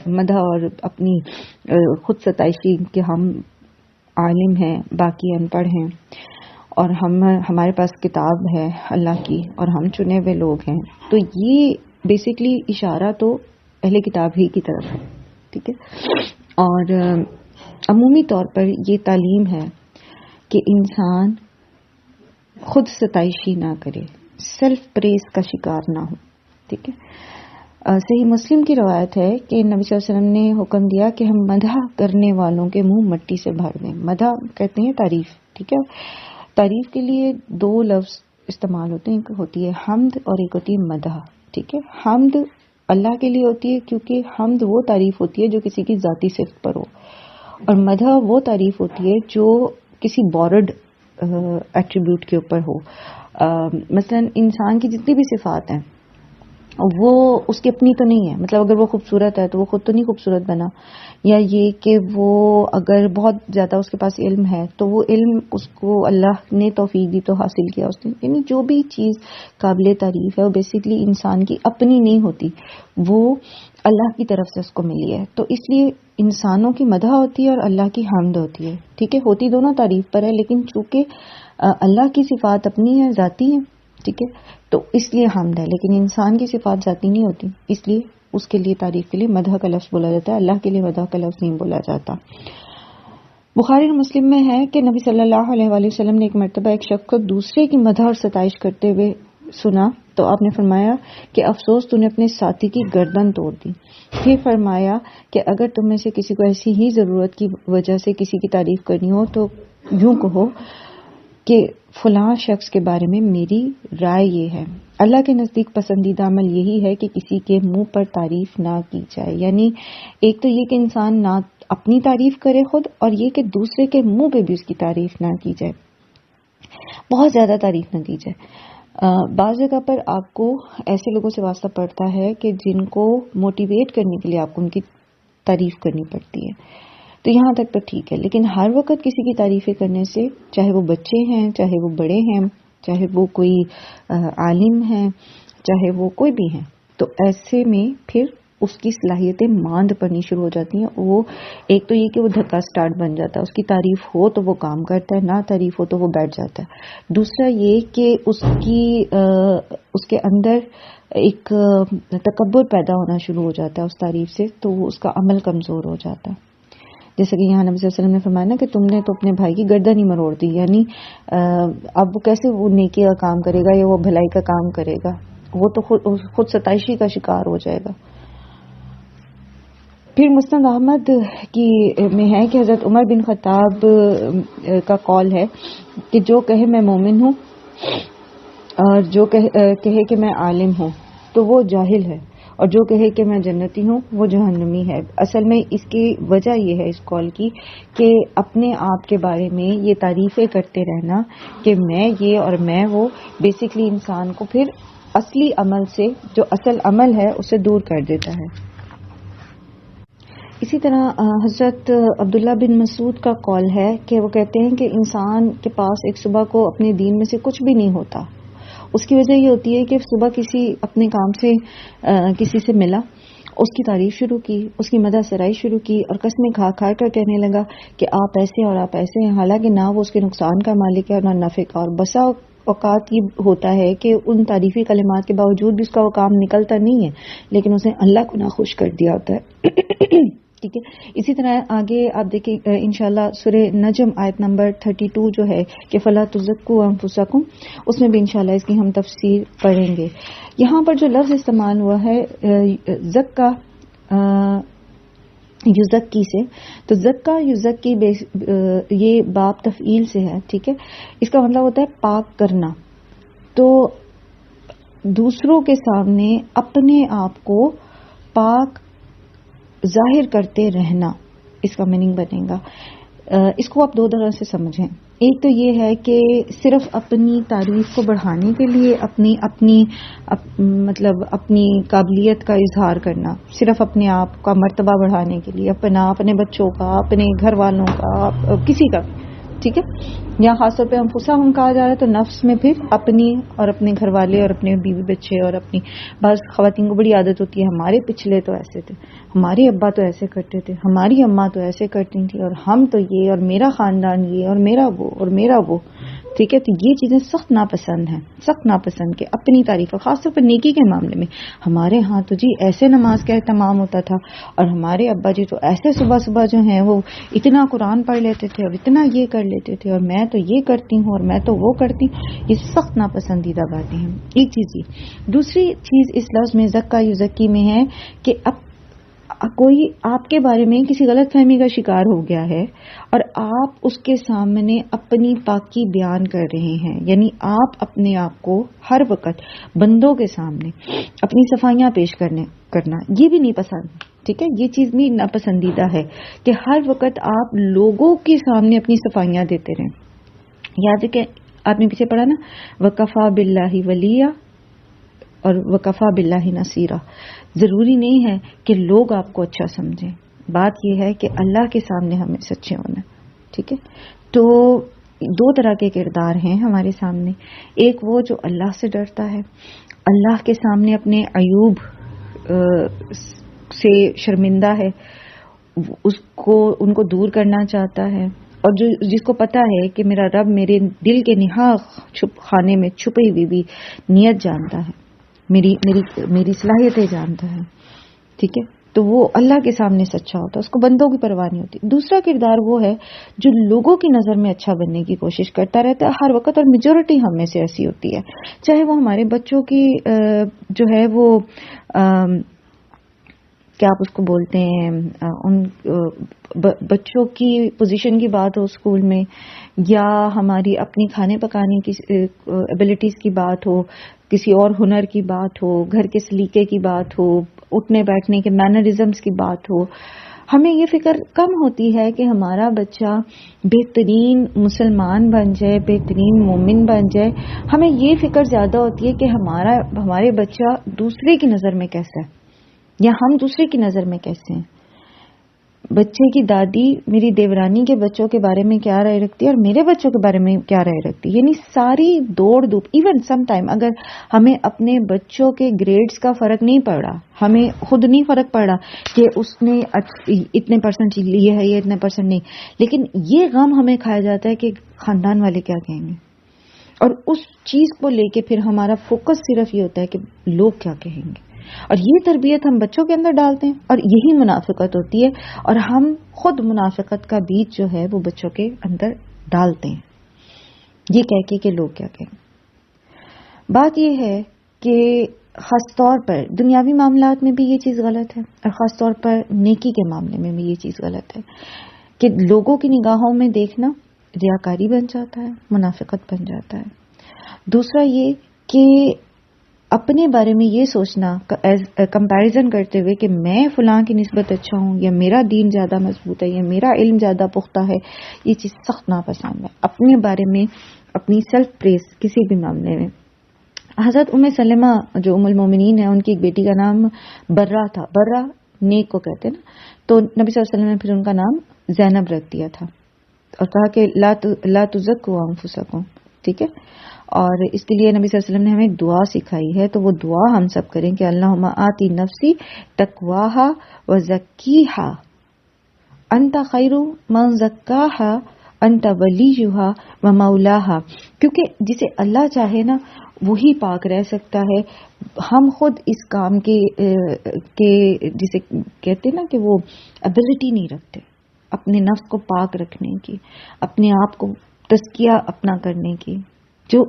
Speaker 1: مدح اور اپنی خود ستائشی کہ ہم عالم ہیں، باقی ان پڑھ ہیں، اور ہمارے پاس کتاب ہے اللہ کی اور ہم چنے ہوئے لوگ ہیں. تو یہ بیسکلی اشارہ تو اہل کتاب ہی کی طرف ہے. ٹھیک ہے. اور عمومی طور پر یہ تعلیم ہے کہ انسان خود ستائشی نہ کرے، سیلف پریز کا شکار نہ ہو. ٹھیک ہے. صحیح مسلم کی روایت ہے کہ نبی صلی اللہ علیہ وسلم نے حکم دیا کہ ہم مدح کرنے والوں کے منہ مٹی سے بھر دیں. مدح کہتے ہیں تعریف. ٹھیک ہے. تعریف کے لیے دو لفظ استعمال ہوتے ہیں، ایک ہوتی ہے حمد اور ایک ہوتی ہے مدح. ٹھیک ہے. حمد اللہ کے لیے ہوتی ہے کیونکہ حمد وہ تعریف ہوتی ہے جو کسی کی ذاتی صفت پر ہو، اور مدح وہ تعریف ہوتی ہے جو کسی بورڈ ایٹریبیوٹ کے اوپر ہو. مثلا انسان کی جتنی بھی صفات ہیں وہ اس کی اپنی تو نہیں ہے. مطلب اگر وہ خوبصورت ہے تو وہ خود تو نہیں خوبصورت بنا، یا یہ کہ وہ اگر بہت زیادہ اس کے پاس علم ہے تو وہ علم اس کو اللہ نے توفیق دی تو حاصل کیا اس نے. یعنی جو بھی چیز قابل تعریف ہے وہ بیسیکلی انسان کی اپنی نہیں ہوتی، وہ اللہ کی طرف سے اس کو ملی ہے. تو اس لیے انسانوں کی مدح ہوتی ہے اور اللہ کی حمد ہوتی ہے. ٹھیک ہے. ہوتی دونوں تعریف پر ہے، لیکن چونکہ اللہ کی صفات اپنی ہے، ذاتی ہے. ٹھیک ہے. تو اس لیے حمد ہے، لیکن انسان کی صفات ذاتی نہیں ہوتی، اس لیے اس کے لیے تعریف کے لیے مدح کا لفظ بولا جاتا ہے. اللہ کے لیے مدح کا لفظ نہیں بولا جاتا. بخاری اور مسلم میں ہے کہ نبی صلی اللہ علیہ وآلہ وسلم نے ایک مرتبہ ایک شخص کو دوسرے کی مدح اور ستائش کرتے ہوئے سنا تو آپ نے فرمایا کہ افسوس تو نے اپنے ساتھی کی گردن توڑ دی. پھر فرمایا کہ اگر تم میں سے کسی کو ایسی ہی ضرورت کی وجہ سے کسی کی تعریف کرنی ہو تو یوں کہو کہ فلاں شخص کے بارے میں میری رائے یہ ہے. اللہ کے نزدیک پسندیدہ عمل یہی ہے کہ کسی کے منہ پر تعریف نہ کی جائے. یعنی ایک تو یہ کہ انسان نہ اپنی تعریف کرے خود، اور یہ کہ دوسرے کے منہ پہ بھی اس کی تعریف نہ کی جائے، بہت زیادہ تعریف نہ کی جائے. بعض جگہ پر آپ کو ایسے لوگوں سے واسطہ پڑتا ہے کہ جن کو موٹیویٹ کرنے کے لیے آپ کو ان کی تعریف کرنی پڑتی ہے. تو یہاں تک تو ٹھیک ہے، لیکن ہر وقت کسی کی تعریفیں کرنے سے، چاہے وہ بچے ہیں، چاہے وہ بڑے ہیں، چاہے وہ کوئی عالم ہیں، چاہے وہ کوئی بھی ہیں، تو ایسے میں پھر اس کی صلاحیتیں ماند پڑنی شروع ہو جاتی ہیں. وہ ایک تو یہ کہ وہ دھکا سٹارٹ بن جاتا ہے، اس کی تعریف ہو تو وہ کام کرتا ہے، نہ تعریف ہو تو وہ بیٹھ جاتا ہے. دوسرا یہ کہ اس کے اندر ایک تکبر پیدا ہونا شروع ہو جاتا ہے اس تعریف سے، تو وہ اس کا عمل کمزور ہو جاتا ہے. جیسے کہ یہاں نبی صلی اللہ علیہ وسلم نے فرمایا نا کہ تم نے تو اپنے بھائی کی گردن ہی مروڑ دی. یعنی اب وہ کیسے وہ نیکی کا کام کرے گا یا وہ بھلائی کا کام کرے گا، وہ تو خود ستائشی کا شکار ہو جائے گا. پھر مسند احمد کی میں ہے کہ حضرت عمر بن خطاب کا قول ہے کہ جو کہے میں مومن ہوں اور جو کہے کہ میں عالم ہوں تو وہ جاہل ہے، اور جو کہے کہ میں جنتی ہوں وہ جہنمی ہے. اصل میں اس کی وجہ یہ ہے اس قول کی کہ اپنے آپ کے بارے میں یہ تعریفیں کرتے رہنا کہ میں یہ اور میں وہ، بیسکلی انسان کو پھر اصلی عمل سے، جو اصل عمل ہے اسے دور کر دیتا ہے۔ اسی طرح حضرت عبداللہ بن مسعود کا قول ہے کہ وہ کہتے ہیں کہ انسان کے پاس ایک صبح کو اپنے دین میں سے کچھ بھی نہیں ہوتا۔ اس کی وجہ یہ ہوتی ہے کہ صبح کسی اپنے کام سے کسی سے ملا، اس کی تعریف شروع کی، اس کی مدح سرائی شروع کی اور قسمیں کھا کھا کر کہنے لگا کہ آپ ایسے اور آپ ایسے ہیں، حالانکہ نہ وہ اس کے نقصان کا مالک ہے اور نہ نفع کا۔ اور بسا اوقات یہ ہوتا ہے کہ ان تعریفی کلمات کے باوجود بھی اس کا وہ کام نکلتا نہیں ہے، لیکن اس نے اللہ کو ناخوش کر دیا ہوتا ہے۔ ٹھیک ہے، اسی طرح آگے آپ دیکھیں انشاءاللہ سورہ نجم آیت نمبر 32 جو ہے کہ فلا تزکوا انفسکم، اس میں بھی انشاءاللہ اس کی ہم تفسیر پڑھیں گے۔ یہاں پر جو لفظ استعمال ہوا ہے زکا یزکی سے، تو زکا یزکی یہ باب تفعیل سے ہے، ٹھیک ہے، اس کا مطلب ہوتا ہے پاک کرنا، تو دوسروں کے سامنے اپنے آپ کو پاک ظاہر کرتے رہنا، اس کا میننگ بنے گا۔ اس کو آپ دو طرح سے سمجھیں۔ ایک تو یہ ہے کہ صرف اپنی تعریف کو بڑھانے کے لیے مطلب اپنی قابلیت کا اظہار کرنا، صرف اپنے آپ کا مرتبہ بڑھانے کے لیے، اپنے بچوں کا، اپنے گھر والوں کا، کسی کا بھی، ٹھیک ہے، یا خاص طور پہ انفسہم کہا جا رہا ہے تو نفس میں پھر اپنی اور اپنے گھر والے اور اپنے بیوی بچے اور اپنی، بعض خواتین کو بڑی عادت ہوتی ہے ہمارے پچھلے تو ایسے تھے، ہمارے ابا تو ایسے کرتے تھے، ہماری اماں تو ایسے کرتی تھی، اور ہم تو یہ، اور میرا خاندان یہ، اور میرا وہ، اور میرا وہ، ٹھیک ہے، تو یہ چیزیں سخت ناپسند ہیں، سخت ناپسند کہ اپنی تعریف، خاص طور پر نیکی کے معاملے میں، ہمارے ہاں تو جی ایسے نماز کا اہتمام ہوتا تھا، اور ہمارے ابا جی تو ایسے صبح صبح جو ہیں وہ اتنا قرآن پڑھ لیتے تھے اور اتنا یہ کر لیتے تھے، اور میں تو یہ کرتی ہوں اور میں تو وہ کرتی ہوں۔ یہ سخت ناپسندیدہ باتیں ہیں، ایک چیز یہ۔ دوسری چیز اس لفظ میں زکا یزکی میں ہے کہ اب کوئی آپ کے بارے میں کسی غلط فہمی کا شکار ہو گیا ہے اور آپ اس کے سامنے اپنی پاکی بیان کر رہے ہیں، یعنی آپ اپنے آپ کو ہر وقت بندوں کے سامنے اپنی صفائیاں پیش کرنا، یہ بھی نہیں پسند، ٹھیک ہے، یہ چیز بھی ناپسندیدہ ہے کہ ہر وقت آپ لوگوں کے سامنے اپنی صفائیاں دیتے رہیں۔ یاد ہے کہ آپ نے پیچھے پڑھا نا وَكَفَى بِاللَّهِ وَلِيًّا اور وَكَفَى بِاللَّهِ نَصِيرًا، ضروری نہیں ہے کہ لوگ آپ کو اچھا سمجھیں، بات یہ ہے کہ اللہ کے سامنے ہمیں سچے ہونا، ٹھیک ہے۔ تو دو طرح کے کردار ہیں ہمارے سامنے، ایک وہ جو اللہ سے ڈرتا ہے، اللہ کے سامنے اپنے عیوب سے شرمندہ ہے، ان کو دور کرنا چاہتا ہے، اور جس کو پتا ہے کہ میرا رب میرے دل کے نہا خانے میں چھپی ہوئی بھی نیت جانتا ہے، میری صلاحیتیں جانتا ہے، ٹھیک ہے، تو وہ اللہ کے سامنے سچا ہوتا ہے، اس کو بندوں کی پرواہ نہیں ہوتی۔ دوسرا کردار وہ ہے جو لوگوں کی نظر میں اچھا بننے کی کوشش کرتا رہتا ہے ہر وقت، اور میجورٹی ہم میں سے ایسی ہوتی ہے، چاہے وہ ہمارے بچوں کی جو ہے وہ کیا آپ اس کو بولتے ہیں، ان بچوں کی پوزیشن کی بات ہو اسکول میں، یا ہماری اپنی کھانے پکانے کی ایبلٹیز کی بات ہو، کسی اور ہنر کی بات ہو، گھر کے سلیقے کی بات ہو، اٹھنے بیٹھنے کے مینرزمز کی بات ہو، ہمیں یہ فکر کم ہوتی ہے کہ ہمارا بچہ بہترین مسلمان بن جائے، بہترین مومن بن جائے، ہمیں یہ فکر زیادہ ہوتی ہے کہ ہمارے بچہ دوسرے کی نظر میں کیسا ہے، یا ہم دوسرے کی نظر میں کیسے ہیں۔ بچے کی دادی میری دیورانی کے بچوں کے بارے میں کیا رائے رکھتی ہے اور میرے بچوں کے بارے میں کیا رائے رکھتی ہے، یعنی ساری دوڑ دھوپ، ایون سم ٹائم اگر ہمیں اپنے بچوں کے گریڈز کا فرق نہیں پڑ رہا، ہمیں خود نہیں فرق پڑ رہا کہ اس نے اتنے پرسنٹ لیے ہے یا اتنے پرسنٹ نہیں، لیکن یہ غم ہمیں کھایا جاتا ہے کہ خاندان والے کیا کہیں گے، اور اس چیز کو لے کے پھر ہمارا فوکس صرف یہ ہوتا ہے کہ لوگ کیا کہیں گے، اور یہ تربیت ہم بچوں کے اندر ڈالتے ہیں، اور یہی منافقت ہوتی ہے، اور ہم خود منافقت کا بیج جو ہے وہ بچوں کے اندر ڈالتے ہیں، یہ کہہ کے کہ لوگ کیا کہیں۔ بات یہ ہے کہ خاص طور پر دنیاوی معاملات میں بھی یہ چیز غلط ہے، اور خاص طور پر نیکی کے معاملے میں بھی یہ چیز غلط ہے کہ لوگوں کی نگاہوں میں دیکھنا ریاکاری بن جاتا ہے، منافقت بن جاتا ہے۔ دوسرا یہ کہ اپنے بارے میں یہ سوچنا کمپیریزن کرتے ہوئے کہ میں فلاں کی نسبت اچھا ہوں، یا میرا دین زیادہ مضبوط ہے، یا میرا علم زیادہ پختہ ہے، یہ چیز سخت ناپسند ہے۔ اپنے بارے میں اپنی سیلف پریز کسی بھی معاملے میں حضرت ام سلمہ جو ام المومنین ہے، ان کی ایک بیٹی کا نام برہ تھا، برہ نیک کو کہتے ہیں نا، تو نبی صلی اللہ علیہ وسلم نے پھر ان کا نام زینب رکھ دیا تھا اور کہا کہ لا تزکوا انفسکم، ٹھیک ہے. اور اس کے لیے نبی صلی اللہ علیہ وسلم نے ہمیں ایک دعا سکھائی ہے، تو وہ دعا ہم سب کریں کہ اللہم آتی نفسی تقواہا وزکیہا انت خیر من زکاہا انت ولیہا ومولاہا، کیونکہ جسے اللہ چاہے نا وہی پاک رہ سکتا ہے. ہم خود اس کام کے جسے کہتے ہیں نا کہ وہ ابیلٹی نہیں رکھتے اپنے نفس کو پاک رکھنے کی، اپنے آپ کو تزکیہ اپنا کرنے کی،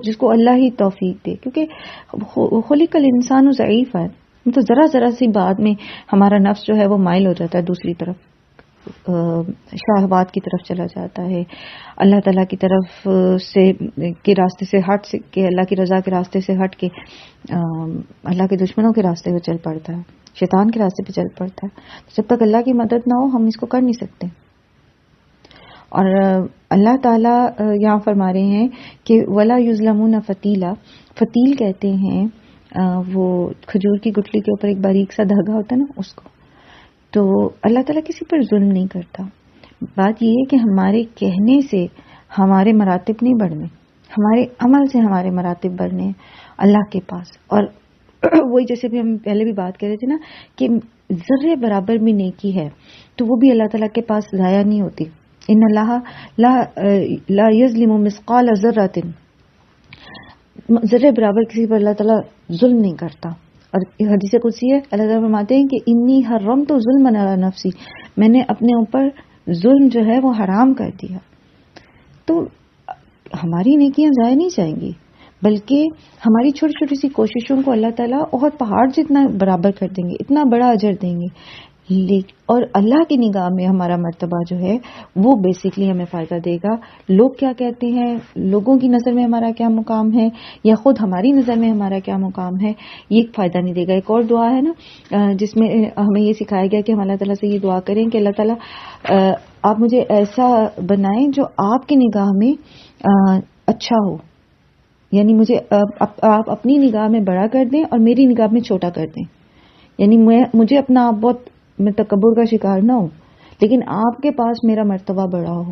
Speaker 1: جس کو اللہ ہی توفیق دے. کیونکہ خلق الانسان ضعیف ہے، تو ذرا سی بات میں ہمارا نفس جو ہے وہ مائل ہو جاتا ہے دوسری طرف، شہوات کی طرف چلا جاتا ہے، اللہ تعالیٰ کی طرف کے راستے سے ہٹ کے، اللہ کی رضا کے راستے سے ہٹ کے اللہ کے دشمنوں کے راستے پہ چل پڑتا ہے، شیطان کے راستے پہ چل پڑتا ہے. جب تک اللہ کی مدد نہ ہو ہم اس کو کر نہیں سکتے. اور اللہ تعالیٰ یہاں فرما رہے ہیں کہ ولا یظلمون فتیلا، فتیل کہتے ہیں وہ کھجور کی گٹلی کے اوپر ایک باریک سا دھاگا ہوتا ہے نا، اس کو. تو اللہ تعالیٰ کسی پر ظلم نہیں کرتا. بات یہ ہے کہ ہمارے کہنے سے ہمارے مراتب نہیں بڑھنے، ہمارے عمل سے ہمارے مراتب بڑھنے اللہ کے پاس. اور وہی جیسے بھی ہم پہلے بھی بات کر رہے تھے نا کہ ذرے برابر بھی نیکی ہے تو وہ بھی اللہ تعالیٰ کے پاس ضائع نہیں ہوتی. ان اللہ لا یظلم مثقال ذرۃ، ذرے برابر کسی پر اللہ تعالیٰ ظلم نہیں کرتا. اور حدیث قدسی ہے، اللہ تعالیٰ فرماتے ہیں کہ انی حرمت ظلم علی نفسی، میں نے اپنے اوپر ظلم جو ہے وہ حرام کر دیا. تو ہماری نیکیاں ضائع نہیں جائیں گی، بلکہ ہماری چھوٹی چھوٹی سی کوششوں کو اللہ تعالیٰ اور پہاڑ جتنا برابر کر دیں گے، اتنا بڑا اجر دیں گے. اور اللہ کی نگاہ میں ہمارا مرتبہ جو ہے وہ بیسیکلی ہمیں فائدہ دے گا. لوگ کیا کہتے ہیں، لوگوں کی نظر میں ہمارا کیا مقام ہے، یا خود ہماری نظر میں ہمارا کیا مقام ہے، یہ فائدہ نہیں دے گا. ایک اور دعا ہے نا جس میں ہمیں یہ سکھایا گیا کہ ہم اللہ تعالیٰ سے یہ دعا کریں کہ اللہ تعالیٰ آپ مجھے ایسا بنائیں جو آپ کی نگاہ میں اچھا ہو، یعنی مجھے آپ اپنی نگاہ میں بڑا کر دیں اور میری نگاہ میں چھوٹا کر دیں. یعنی مجھے اپنا آپ بہت میں تکبر کا شکار نہ ہوں، لیکن آپ کے پاس میرا مرتبہ بڑا ہو.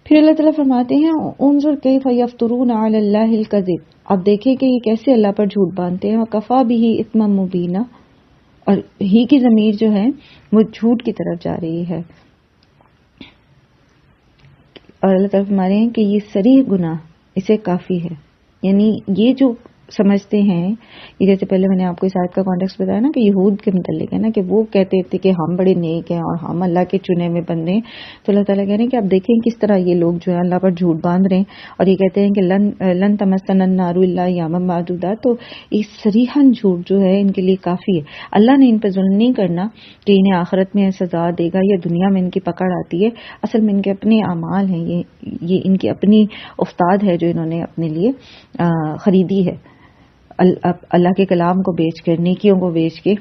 Speaker 1: پھر اللہ تعالیٰ فرماتے ہیں انظر کیف یفترون علی اللہ الکذب، اب دیکھیں کہ یہ کیسے اللہ پر جھوٹ باندھتے ہیں. وکفا بہ اثما مبینا، اور ہی کی ضمیر جو ہے وہ جھوٹ کی طرف جا رہی ہے. اور اللہ تعالیٰ فرما رہے ہیں کہ یہ صریح گناہ اسے کافی ہے. یعنی یہ جو سمجھتے ہیں، یہ جیسے پہلے میں نے آپ کو اس آیت کا کانٹیکسٹ بتایا نا کہ یہود کے متعلق ہے نا کہ وہ کہتے تھے کہ ہم بڑے نیک ہیں اور ہم اللہ کے چنے میں بندے ہیں. تو اللہ تعالیٰ کہہ رہے ہیں کہ آپ دیکھیں کس طرح یہ لوگ جو ہے اللہ پر جھوٹ باندھ رہے ہیں اور یہ کہتے ہیں کہ لن تمسنا النار الا ایاما معدودات. تو یہ صریحاً جھوٹ جو ہے ان کے لیے کافی ہے. اللہ نے ان پہ ظلم نہیں کرنا کہ انہیں آخرت میں سزا دے گا یا دنیا میں ان کی پکڑ آتی ہے. اصل میں ان کے اپنے اعمال ہیں، یہ ان کی اپنی افتاد ہے جو انہوں نے اپنے لیے خریدی ہے اللہ کے کلام کو بیچ کر، نیکیوں کو بیچ کے،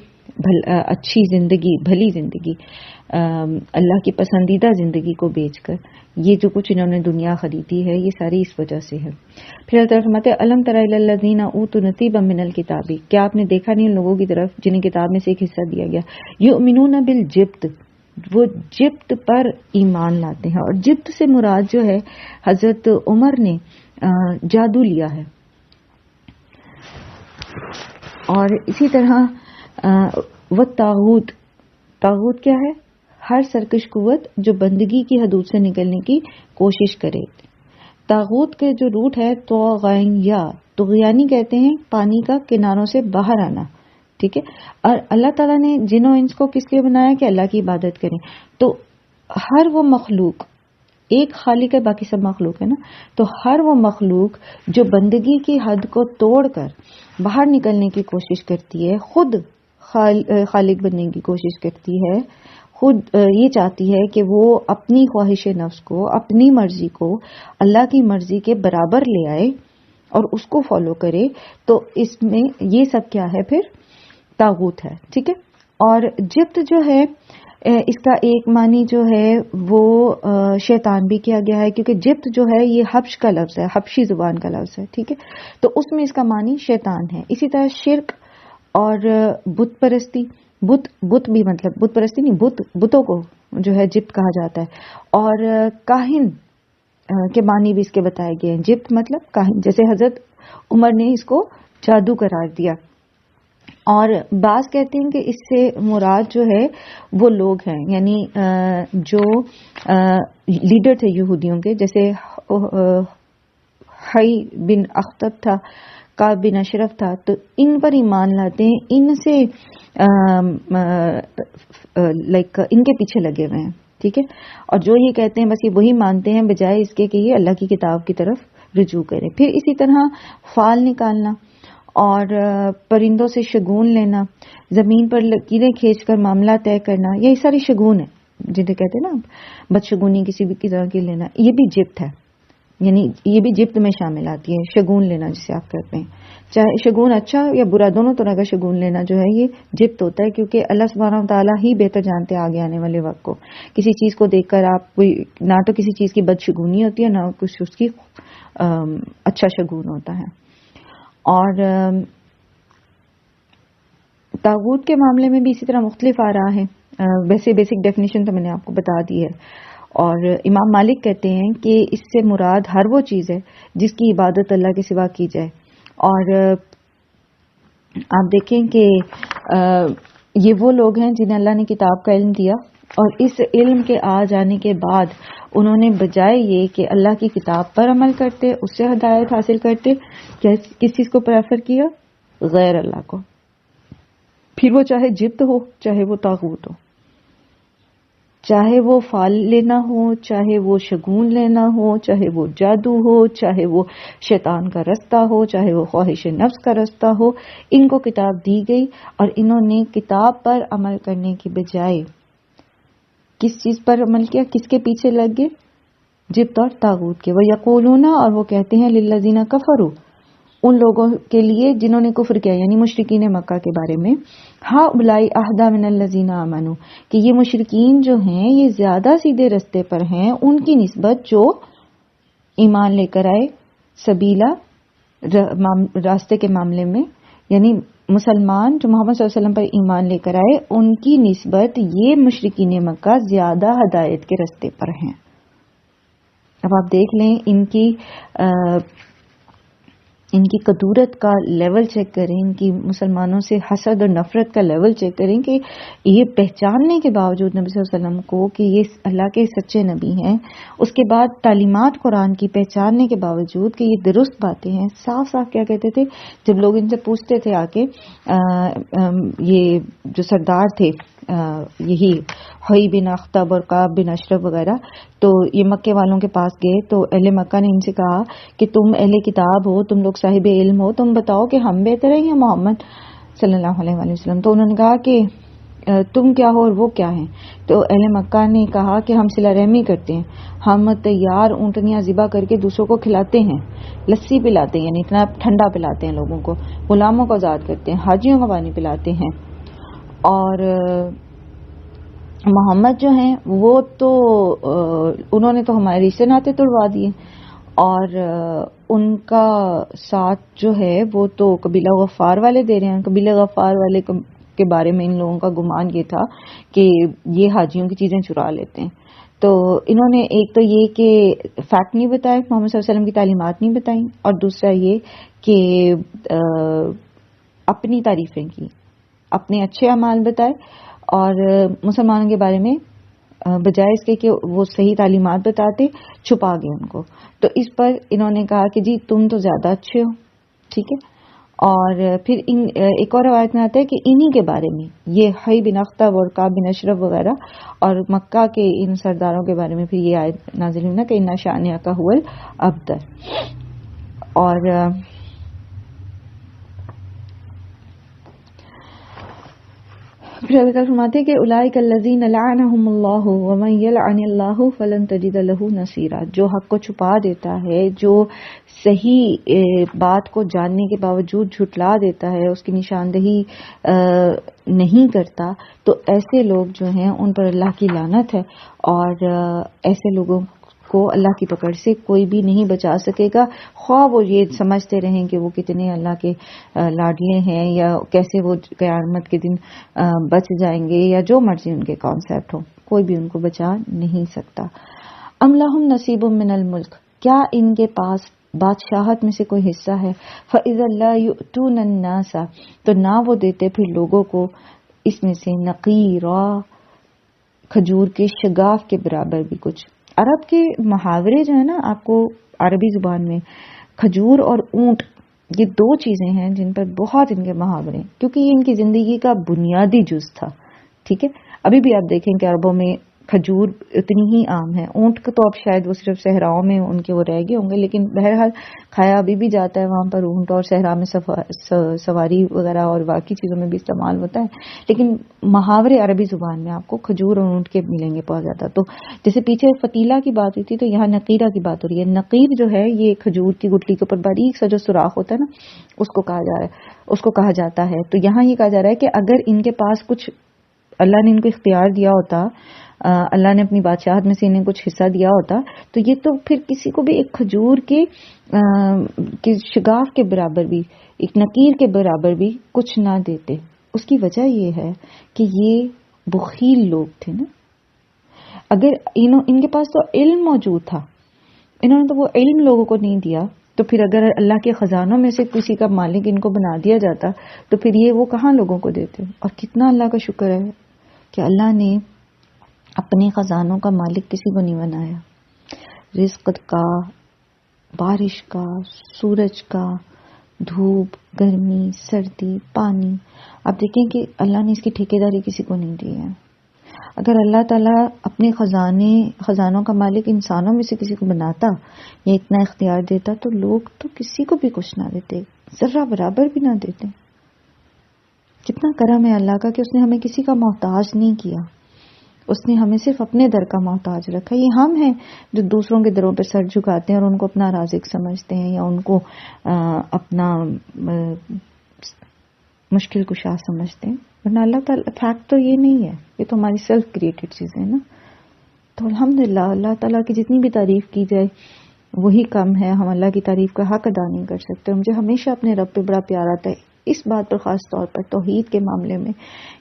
Speaker 1: اچھی زندگی، بھلی زندگی، اللہ کی پسندیدہ زندگی کو بیچ کر یہ جو کچھ انہوں نے دنیا خریدی ہے یہ ساری اس وجہ سے ہے. پھر اللہ تعالیٰ فرماتے ہیں الم تر الی الذین اوتوا نصیبا من الکتاب، کیا آپ نے دیکھا نہیں ان لوگوں کی طرف جنہیں کتاب میں سے ایک حصہ دیا گیا. یؤمنون بالجبت، وہ جبت پر ایمان لاتے ہیں. اور جبت سے مراد جو ہے حضرت عمر نے جادو لیا ہے. اور اسی طرح وہ طاغوت کیا ہے؟ ہر سرکش قوت جو بندگی کی حدود سے نکلنے کی کوشش کرے. طاغوت کے جو روٹ ہے طغیانی کہتے ہیں پانی کا کناروں سے باہر آنا، ٹھیک ہے. اور اللہ تعالیٰ نے جن و انس کو کس لیے بنایا کہ اللہ کی عبادت کریں. تو ہر وہ مخلوق، ایک خالق ہے باقی سب مخلوق ہے نا، تو ہر وہ مخلوق جو بندگی کی حد کو توڑ کر باہر نکلنے کی کوشش کرتی ہے، خود خالق بننے کی کوشش کرتی ہے، خود یہ چاہتی ہے کہ وہ اپنی خواہش نفس کو، اپنی مرضی کو اللہ کی مرضی کے برابر لے آئے اور اس کو فالو کرے، تو اس میں یہ سب کیا ہے؟ پھر طاغوت ہے، ٹھیک ہے. اور جبت جو ہے اس کا ایک معنی جو ہے وہ شیطان بھی کیا گیا ہے، کیونکہ جبت جو ہے یہ حبش کا لفظ ہے، حبشی زبان کا لفظ ہے، ٹھیک ہے، تو اس میں اس کا معنی شیطان ہے۔ اسی طرح شرک اور بت پرستی، بت بھی مطلب بت پرستی نہیں، بتوں کو جو ہے جبت کہا جاتا ہے، اور کاہن کے معنی بھی اس کے بتائے گئے ہیں۔ جبت مطلب کاہن، جیسے حضرت عمر نے اس کو جادو قرار دیا، اور بعض کہتے ہیں کہ اس سے مراد جو ہے وہ لوگ ہیں، یعنی جو لیڈر تھے یہودیوں کے، جیسے حی بن اخطب تھا، کعب بن اشرف تھا، تو ان پر ایمان لاتے ہیں، ان سے لائک ان کے پیچھے لگے ہوئے ہیں، ٹھیک ہے، اور جو یہ کہتے ہیں بس یہ وہی مانتے ہیں بجائے اس کے کہ یہ اللہ کی کتاب کی طرف رجوع کرے۔ پھر اسی طرح فال نکالنا اور پرندوں سے شگون لینا، زمین پر لکیریں کھینچ کر معاملہ طے کرنا، یہ ساری شگون ہے جنہیں کہتے ہیں نا بدشگونی کسی بھی طرح کی لینا، یہ بھی جبت ہے، یعنی یہ بھی جبت میں شامل آتی ہے، شگون لینا جسے آپ کرتے ہیں، چاہے شگون اچھا یا برا دونوں طرح کا شگون لینا جو ہے یہ جبت ہوتا ہے، کیونکہ اللہ سبحانہ و تعالیٰ ہی بہتر جانتے ہیں آگے آنے والے وقت کو۔ کسی چیز کو دیکھ کر آپ کوئی نہ تو کسی چیز کی بدشگونی ہوتی ہے، نہ کچھ اس کی اچھا شگون ہوتا ہے۔ اور طاغوت کے معاملے میں بھی اسی طرح مختلف آ رہا ہے، ویسے بیسک ڈیفینیشن تو میں نے آپ کو بتا دی ہے، اور امام مالک کہتے ہیں کہ اس سے مراد ہر وہ چیز ہے جس کی عبادت اللہ کے سوا کی جائے، اور آپ دیکھیں کہ یہ وہ لوگ ہیں جنہیں اللہ نے کتاب کا علم دیا، اور اس علم کے آ جانے کے بعد انہوں نے بجائے یہ کہ اللہ کی کتاب پر عمل کرتے، اس سے ہدایت حاصل کرتے، کس چیز کو پریفر کیا؟ غیر اللہ کو، پھر وہ چاہے جبت ہو، چاہے وہ طاغوت ہو، چاہے وہ فال لینا ہو، چاہے وہ شگون لینا ہو، چاہے وہ جادو ہو، چاہے وہ شیطان کا رستہ ہو، چاہے وہ خواہش نفس کا رستہ ہو، ان کو کتاب دی گئی اور انہوں نے کتاب پر عمل کرنے کی بجائے کس چیز پر عمل کیا؟ کس کے پیچھے لگ گئے؟ جبت اور طاغوت کے۔ وَيَقُولُونَ، اور وہ کہتے ہیں، لِلَّذِينَ كَفَرُوا، ان لوگوں کے لیے جنہوں نے کفر کیا، یعنی مشرکین مکہ کے بارے میں، هَؤُلَاءِ أَهْدَىٰ مِنَ الَّذِينَ آمَنُوا، کہ یہ مشرکین جو ہیں یہ زیادہ سیدھے رستے پر ہیں ان کی نسبت جو ایمان لے کر آئے، سبیلا، راستے کے معاملے میں، یعنی مسلمان جو محمد صلی اللہ علیہ وسلم پر ایمان لے کر آئے ان کی نسبت یہ مشرکین مکہ زیادہ ہدایت کے رستے پر ہیں۔ اب آپ دیکھ لیں ان کی قدورت کا لیول چیک کریں، ان کی مسلمانوں سے حسد اور نفرت کا لیول چیک کریں کہ یہ پہچاننے کے باوجود نبی صلی اللہ علیہ وسلم کو کہ یہ اللہ کے سچے نبی ہیں، اس کے بعد تعلیمات قرآن کی پہچاننے کے باوجود کہ یہ درست باتیں ہیں، صاف صاف کیا کہتے تھے جب لوگ ان سے پوچھتے تھے آ کے، یہ جو سردار تھے یہی حی بن اخطب اور کعب بن اشرف وغیرہ، تو یہ مکے والوں کے پاس گئے تو اہل مکہ نے ان سے کہا کہ تم اہل کتاب ہو، تم لوگ صاحب علم ہو، تم بتاؤ کہ ہم بہتر ہیں یا محمد صلی اللہ علیہ وسلم؟ تو انہوں نے کہا کہ تم کیا ہو اور وہ کیا ہیں؟ تو اہل مکہ نے کہا کہ ہم صلہ رحمی کرتے ہیں، ہم تیار اونٹنیاں ذبح کر کے دوسروں کو کھلاتے ہیں، لسی پلاتے ہیں، یعنی اتنا ٹھنڈا پلاتے ہیں لوگوں کو، غلاموں کو آزاد کرتے ہیں، حاجیوں کا پانی پلاتے ہیں، اور محمد جو ہیں وہ تو انہوں نے تو ہمارے رشتے ناطے توڑوا دیے، اور ان کا ساتھ جو ہے وہ تو قبیلہ غفار والے دے رہے ہیں۔ قبیلہ غفار والے کے بارے میں ان لوگوں کا گمان یہ تھا کہ یہ حاجیوں کی چیزیں چرا لیتے ہیں، تو انہوں نے ایک تو یہ کہ فیکٹ نہیں بتائے، محمد صلی اللہ علیہ وسلم کی تعلیمات نہیں بتائیں، اور دوسرا یہ کہ اپنی تعریفیں کی، اپنے اچھے اعمال بتائے، اور مسلمانوں کے بارے میں بجائے اس کے کہ وہ صحیح تعلیمات بتاتے چھپا گئے ان کو۔ تو اس پر انہوں نے کہا کہ جی تم تو زیادہ اچھے ہو، ٹھیک ہے، اور پھر ایک اور روایت میں آتا ہے کہ انہی کے بارے میں یہ حی بن اخطب اور کعب بن اشرف وغیرہ اور مکہ کے ان سرداروں کے بارے میں پھر یہ آیت نازل ہوئی نا کہ ان شانئک ھو الابتر۔ اور پھر اللہ تعالیٰ فرماتے ہیں کہ اولئک الذین لعنہم اللہ ومن یلعن اللہ فلن تجد لہ نصیرا، جو حق کو چھپا دیتا ہے، جو صحیح بات کو جاننے کے باوجود جھٹلا دیتا ہے، اس کی نشاندہی نہیں کرتا، تو ایسے لوگ جو ہیں ان پر اللہ کی لعنت ہے، اور ایسے لوگوں کو اللہ کی پکڑ سے کوئی بھی نہیں بچا سکے گا، خواہ وہ یہ سمجھتے رہیں کہ وہ کتنے اللہ کے لاڈلے ہیں، یا کیسے وہ قیامت کے دن بچ جائیں گے، یا جو مرضی ان کے کانسیپٹ ہو، کوئی بھی ان کو بچا نہیں سکتا۔ ام لہم نصیب من الملک، کیا ان کے پاس بادشاہت میں سے کوئی حصہ ہے؟ فَإِذَا لَا يُؤْتُونَ النَّاسَ، تو نہ وہ دیتے پھر لوگوں کو اس میں سے نقیرا، کھجور کے شگاف کے برابر بھی کچھ۔ عرب کے محاورے جو ہے نا، آپ کو عربی زبان میں کھجور اور اونٹ، یہ دو چیزیں ہیں جن پر بہت ان کے محاورے، کیونکہ یہ ان کی زندگی کا بنیادی جز تھا، ٹھیک ہے۔ ابھی بھی آپ دیکھیں کہ عربوں میں کھجور اتنی ہی عام ہے، اونٹ کا تو اب شاید وہ صرف صحراؤں میں ان کے وہ رہ گئے ہوں گے، لیکن بہرحال کھایا ابھی بھی جاتا ہے وہاں پر اونٹ، اور صحرا میں سواری وغیرہ اور باقی چیزوں میں بھی استعمال ہوتا ہے، لیکن محاورے عربی زبان میں آپ کو کھجور اور اونٹ کے ملیں گے بہت زیادہ۔ تو جیسے پیچھے فتیلہ کی بات ہوئی تھی، تو یہاں نقیرہ کی بات ہو رہی ہے۔ نقیر جو ہے یہ کھجور کی گٹلی کے اوپر باریک سا جو سوراخ ہوتا ہے نا، اس کو کہا جا رہا ہے، اس کو کہا جاتا ہے۔ تو یہاں یہ کہا جا رہا ہے کہ اگر ان کے پاس کچھ اللہ نے ان کو اختیار دیا ہوتا، اللہ نے اپنی بادشاہت میں سے انہیں کچھ حصہ دیا ہوتا، تو یہ تو پھر کسی کو بھی ایک کھجور کے شگاف کے برابر بھی، ایک نقیر کے برابر بھی کچھ نہ دیتے۔ اس کی وجہ یہ ہے کہ یہ بخیل لوگ تھے نا۔ اگر ان کے پاس تو علم موجود تھا، انہوں نے تو وہ علم لوگوں کو نہیں دیا، تو پھر اگر اللہ کے خزانوں میں سے کسی کا مالک ان کو بنا دیا جاتا، تو پھر یہ وہ کہاں لوگوں کو دیتے۔ اور کتنا اللہ کا شکر ہے کہ اللہ نے اپنے خزانوں کا مالک کسی کو نہیں بنایا، رزق کا، بارش کا، سورج کا، دھوپ، گرمی، سردی، پانی، آپ دیکھیں کہ اللہ نے اس کی ٹھیکیداری کسی کو نہیں دی ہے۔ اگر اللہ تعالیٰ اپنے خزانوں کا مالک انسانوں میں سے کسی کو بناتا یا اتنا اختیار دیتا، تو لوگ تو کسی کو بھی کچھ نہ دیتے، ذرہ برابر بھی نہ دیتے۔ کتنا کرم ہے اللہ کا کہ اس نے ہمیں کسی کا محتاج نہیں کیا، اس نے ہمیں صرف اپنے در کا محتاج رکھا۔ یہ ہم ہیں جو دوسروں کے دروں پہ سر جھکاتے ہیں اور ان کو اپنا رازق سمجھتے ہیں، یا ان کو اپنا مشکل کشا سمجھتے ہیں، ورنہ اللہ تعالیٰ فیکٹ تو یہ نہیں ہے، یہ تو ہماری سیلف کریٹڈ چیزیں ہیں نا۔ تو الحمدللہ اللہ تعالیٰ کی جتنی بھی تعریف کی جائے وہی کم ہے، ہم اللہ کی تعریف کا حق ادا نہیں کر سکتے۔ مجھے ہمیشہ اپنے رب پہ بڑا پیار آتا ہے اس بات پر، خاص طور پر توحید کے معاملے میں،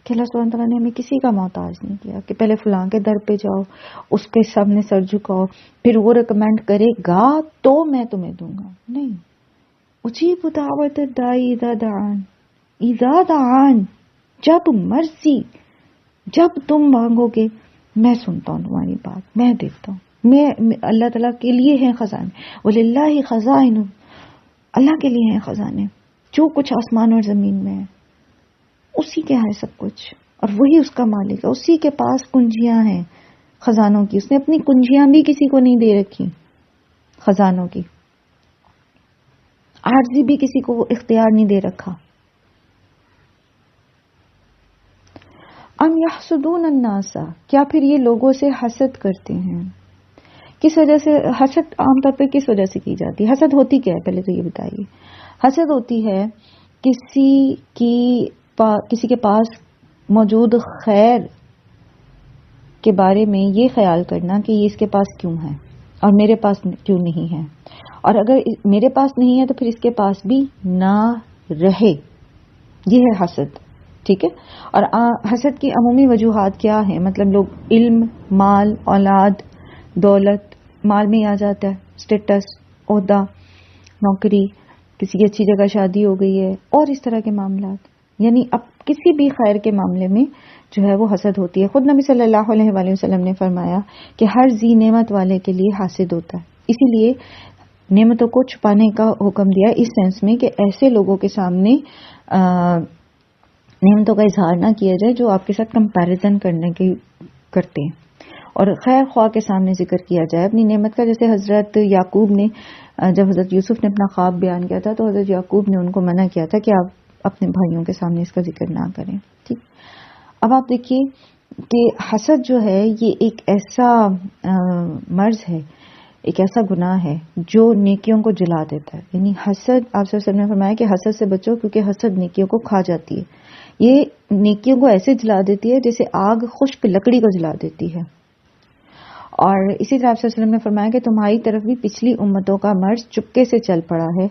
Speaker 1: کہ اللہ سبحانہ تعالیٰ نے ہمیں کسی کا محتاج نہیں کیا کہ پہلے فلاں کے در پہ جاؤ، اس کے سامنے سر جھکاؤ، پھر وہ ریکمینڈ کرے گا تو میں تمہیں دوں گا، نہیں۔ اجیب دعوت الداعی اذا دعان، جب مرضی، جب تم مانگو گے میں سنتا ہوں تمہاری بات، میں دیتا ہوں۔ میں اللہ تعالیٰ کے لیے ہیں خزانے، وَلِلَّهِ خَزَائِنُ، اللہ کے لیے ہیں خزانے، جو کچھ آسمان اور زمین میں ہے اسی کے ہے سب کچھ، اور وہی اس کا مالک ہے، اسی کے پاس کنجیاں ہیں خزانوں کی، اس نے اپنی کنجیاں بھی کسی کو نہیں دے رکھی خزانوں کی، عارضی بھی کسی کو اختیار نہیں دے رکھا۔ ام یحسدون الناس، کیا پھر یہ لوگوں سے حسد کرتے ہیں؟ کس وجہ سے حسد عام طور پہ کس وجہ سے کی جاتی ہے؟ حسد ہوتی کیا ہے پہلے تو یہ بتائیے۔ حسد ہوتی ہے کسی کے پاس موجود خیر کے بارے میں یہ خیال کرنا کہ یہ اس کے پاس کیوں ہے اور میرے پاس کیوں نہیں ہے، اور اگر میرے پاس نہیں ہے تو پھر اس کے پاس بھی نہ رہے، یہ ہے حسد، ٹھیک ہے۔ اور حسد کی عمومی وجوہات کیا ہیں؟ مطلب لوگ علم، مال، اولاد، دولت، مال میں آ جاتا ہے، اسٹیٹس، عہدہ، نوکری، کسی کی اچھی جگہ شادی ہو گئی ہے، اور اس طرح کے معاملات، یعنی اب کسی بھی خیر کے معاملے میں جو ہے وہ حسد ہوتی ہے۔ خود نبی صلی اللہ علیہ وآلہ وسلم نے فرمایا کہ ہر ذی نعمت والے کے لیے حاسد ہوتا ہے، اسی لیے نعمتوں کو چھپانے کا حکم دیا اس سینس میں کہ ایسے لوگوں کے سامنے نعمتوں کا اظہار نہ کیا جائے جو آپ کے ساتھ کمپیریزن کرتے ہیں، اور خیر خواہ کے سامنے ذکر کیا جائے اپنی نعمت کا۔ جیسے حضرت یعقوب نے جب حضرت یوسف نے اپنا خواب بیان کیا تھا تو حضرت یعقوب نے ان کو منع کیا تھا کہ آپ اپنے بھائیوں کے سامنے اس کا ذکر نہ کریں، ٹھیک۔ اب آپ دیکھیے کہ حسد جو ہے یہ ایک ایسا مرض ہے، ایک ایسا گناہ ہے جو نیکیوں کو جلا دیتا ہے. یعنی حسد، آپ صلی اللہ علیہ وسلم نے فرمایا کہ حسد سے بچو کیونکہ حسد نیکیوں کو کھا جاتی ہے. یہ نیکیوں کو ایسے جلا دیتی ہے جیسے آگ خشک لکڑی کو جلا دیتی ہے. اور اسی طرح آپ صلی اللہ علیہ وسلم نے فرمایا کہ تمہاری طرف بھی پچھلی امتوں کا مرض چپکے سے چل پڑا ہے،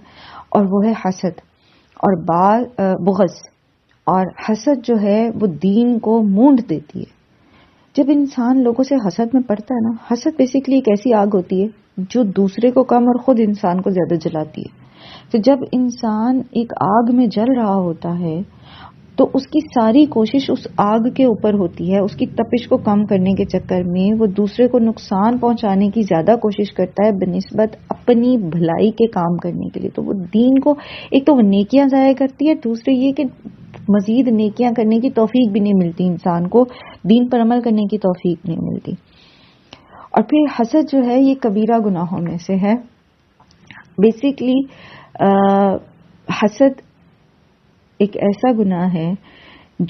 Speaker 1: اور وہ ہے حسد اور بغض. اور حسد جو ہے وہ دین کو مونڈ دیتی ہے. جب انسان لوگوں سے حسد میں پڑتا ہے نا، حسد بیسیکلی ایک ایسی آگ ہوتی ہے جو دوسرے کو کم اور خود انسان کو زیادہ جلاتی ہے. تو جب انسان ایک آگ میں جل رہا ہوتا ہے تو اس کی ساری کوشش اس آگ کے اوپر ہوتی ہے، اس کی تپش کو کم کرنے کے چکر میں وہ دوسرے کو نقصان پہنچانے کی زیادہ کوشش کرتا ہے بنسبت اپنی بھلائی کے کام کرنے کے لیے. تو وہ دین کو ایک تو وہ نیکیاں ضائع کرتی ہے، دوسرے یہ کہ مزید نیکیاں کرنے کی توفیق بھی نہیں ملتی، انسان کو دین پر عمل کرنے کی توفیق نہیں ملتی. اور پھر حسد جو ہے یہ کبیرہ گناہوں میں سے ہے. بیسیکلی حسد ایک ایسا گناہ ہے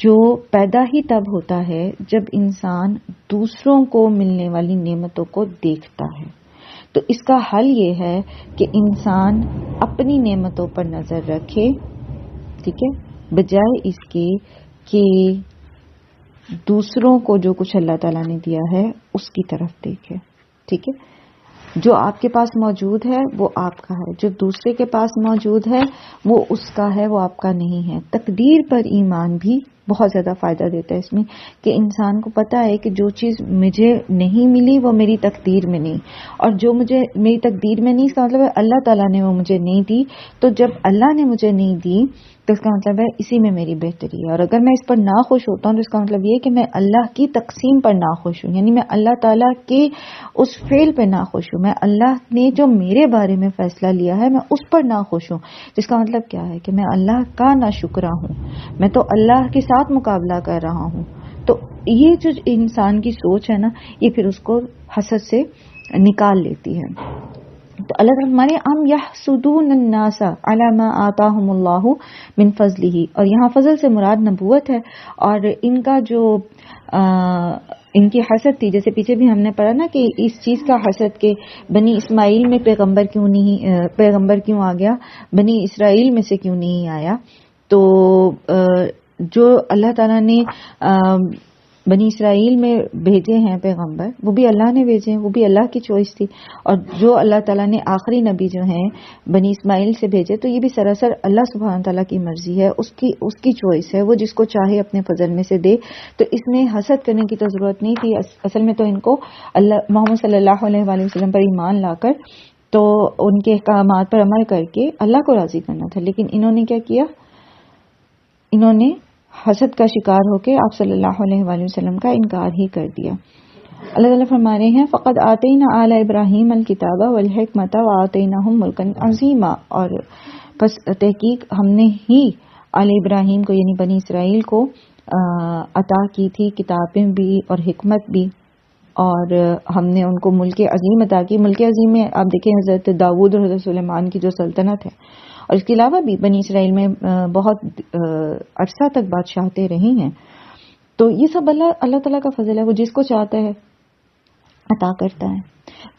Speaker 1: جو پیدا ہی تب ہوتا ہے جب انسان دوسروں کو ملنے والی نعمتوں کو دیکھتا ہے. تو اس کا حل یہ ہے کہ انسان اپنی نعمتوں پر نظر رکھے، ٹھیک ہے، بجائے اس کے کہ دوسروں کو جو کچھ اللہ تعالیٰ نے دیا ہے اس کی طرف دیکھے. ٹھیک ہے، جو آپ کے پاس موجود ہے وہ آپ کا ہے، جو دوسرے کے پاس موجود ہے وہ اس کا ہے، وہ آپ کا نہیں ہے. تقدیر پر ایمان بھی بہت زیادہ فائدہ دیتا ہے اس میں کہ انسان کو پتا ہے کہ جو چیز مجھے نہیں ملی وہ میری تقدیر میں نہیں، اور جو مجھے میری تقدیر میں نہیں اس کا مطلب ہے اللہ تعالیٰ نے وہ مجھے نہیں دی. تو جب اللہ نے مجھے نہیں دی تو اس کا مطلب ہے اسی میں میری بہتری ہے. اور اگر میں اس پر ناخوش ہوتا ہوں تو اس کا مطلب یہ کہ میں اللہ کی تقسیم پر ناخوش ہوں، یعنی میں اللہ تعالیٰ کے اس فعل پہ ناخوش ہوں، میں اللہ نے جو میرے بارے میں فیصلہ لیا ہے میں اس پر ناخوش ہوں. جس کا مطلب کیا ہے کہ میں اللہ کا ناشکرا ہوں، میں تو اللہ کے ساتھ مقابلہ کر رہا ہوں. تو یہ جو انسان کی سوچ ہے نا یہ پھر اس کو حسد سے نکال لیتی ہے. تو اللہ تعالیٰ ہمارے ام یحسدون الناس علی ما آتاہم اللہ من فضلہ، اور یہاں فضل سے مراد نبوت ہے. اور ان کا جو ان کی حسد تھی، جیسے پیچھے بھی ہم نے پڑھا نا کہ اس چیز کا حسد کہ بنی اسماعیل میں پیغمبر کیوں آ گیا، بنی اسرائیل میں سے کیوں نہیں آیا. تو جو اللہ تعالیٰ نے بنی اسرائیل میں بھیجے ہیں پیغمبر وہ بھی اللہ نے بھیجے ہیں، وہ بھی اللہ کی چوائس تھی. اور جو اللہ تعالیٰ نے آخری نبی جو ہیں بنی اسماعیل سے بھیجے تو یہ بھی سراسر اللہ سبحانہ تعالیٰ کی مرضی ہے، اس کی چوائس ہے، وہ جس کو چاہے اپنے فضل میں سے دے. تو اس میں حسد کرنے کی تو ضرورت نہیں تھی. اصل میں تو ان کو اللہ محمد صلی اللہ علیہ وآلہ وسلم پر ایمان لا کر تو ان کے احکامات پر عمل کر کے اللہ کو راضی کرنا تھا. لیکن انہوں نے کیا کیا، انہوں نے حسد کا شکار ہو کے آپ صلی اللہ علیہ وآلہ وسلم کا انکار ہی کر دیا. اللہ تعالیٰ فرما رہے ہیں فقد آتینا آل ابراہیم الکتاب والحکمت وآتیناہم ملکا عظیما، اور پس تحقیق ہم نے ہی آل ابراہیم کو یعنی بنی اسرائیل کو عطا کی تھی کتابیں بھی اور حکمت بھی، اور ہم نے ان کو ملک عظیم عطا کی. ملک عظیم میں آپ دیکھیں حضرت داؤد اور حضرت سلیمان کی جو سلطنت ہے، اور اس کے علاوہ بھی بنی اسرائیل میں بہت عرصہ تک بادشاہتے رہی ہیں. تو یہ سب اللہ تعالیٰ کا فضل ہے، وہ جس کو چاہتا ہے عطا کرتا ہے.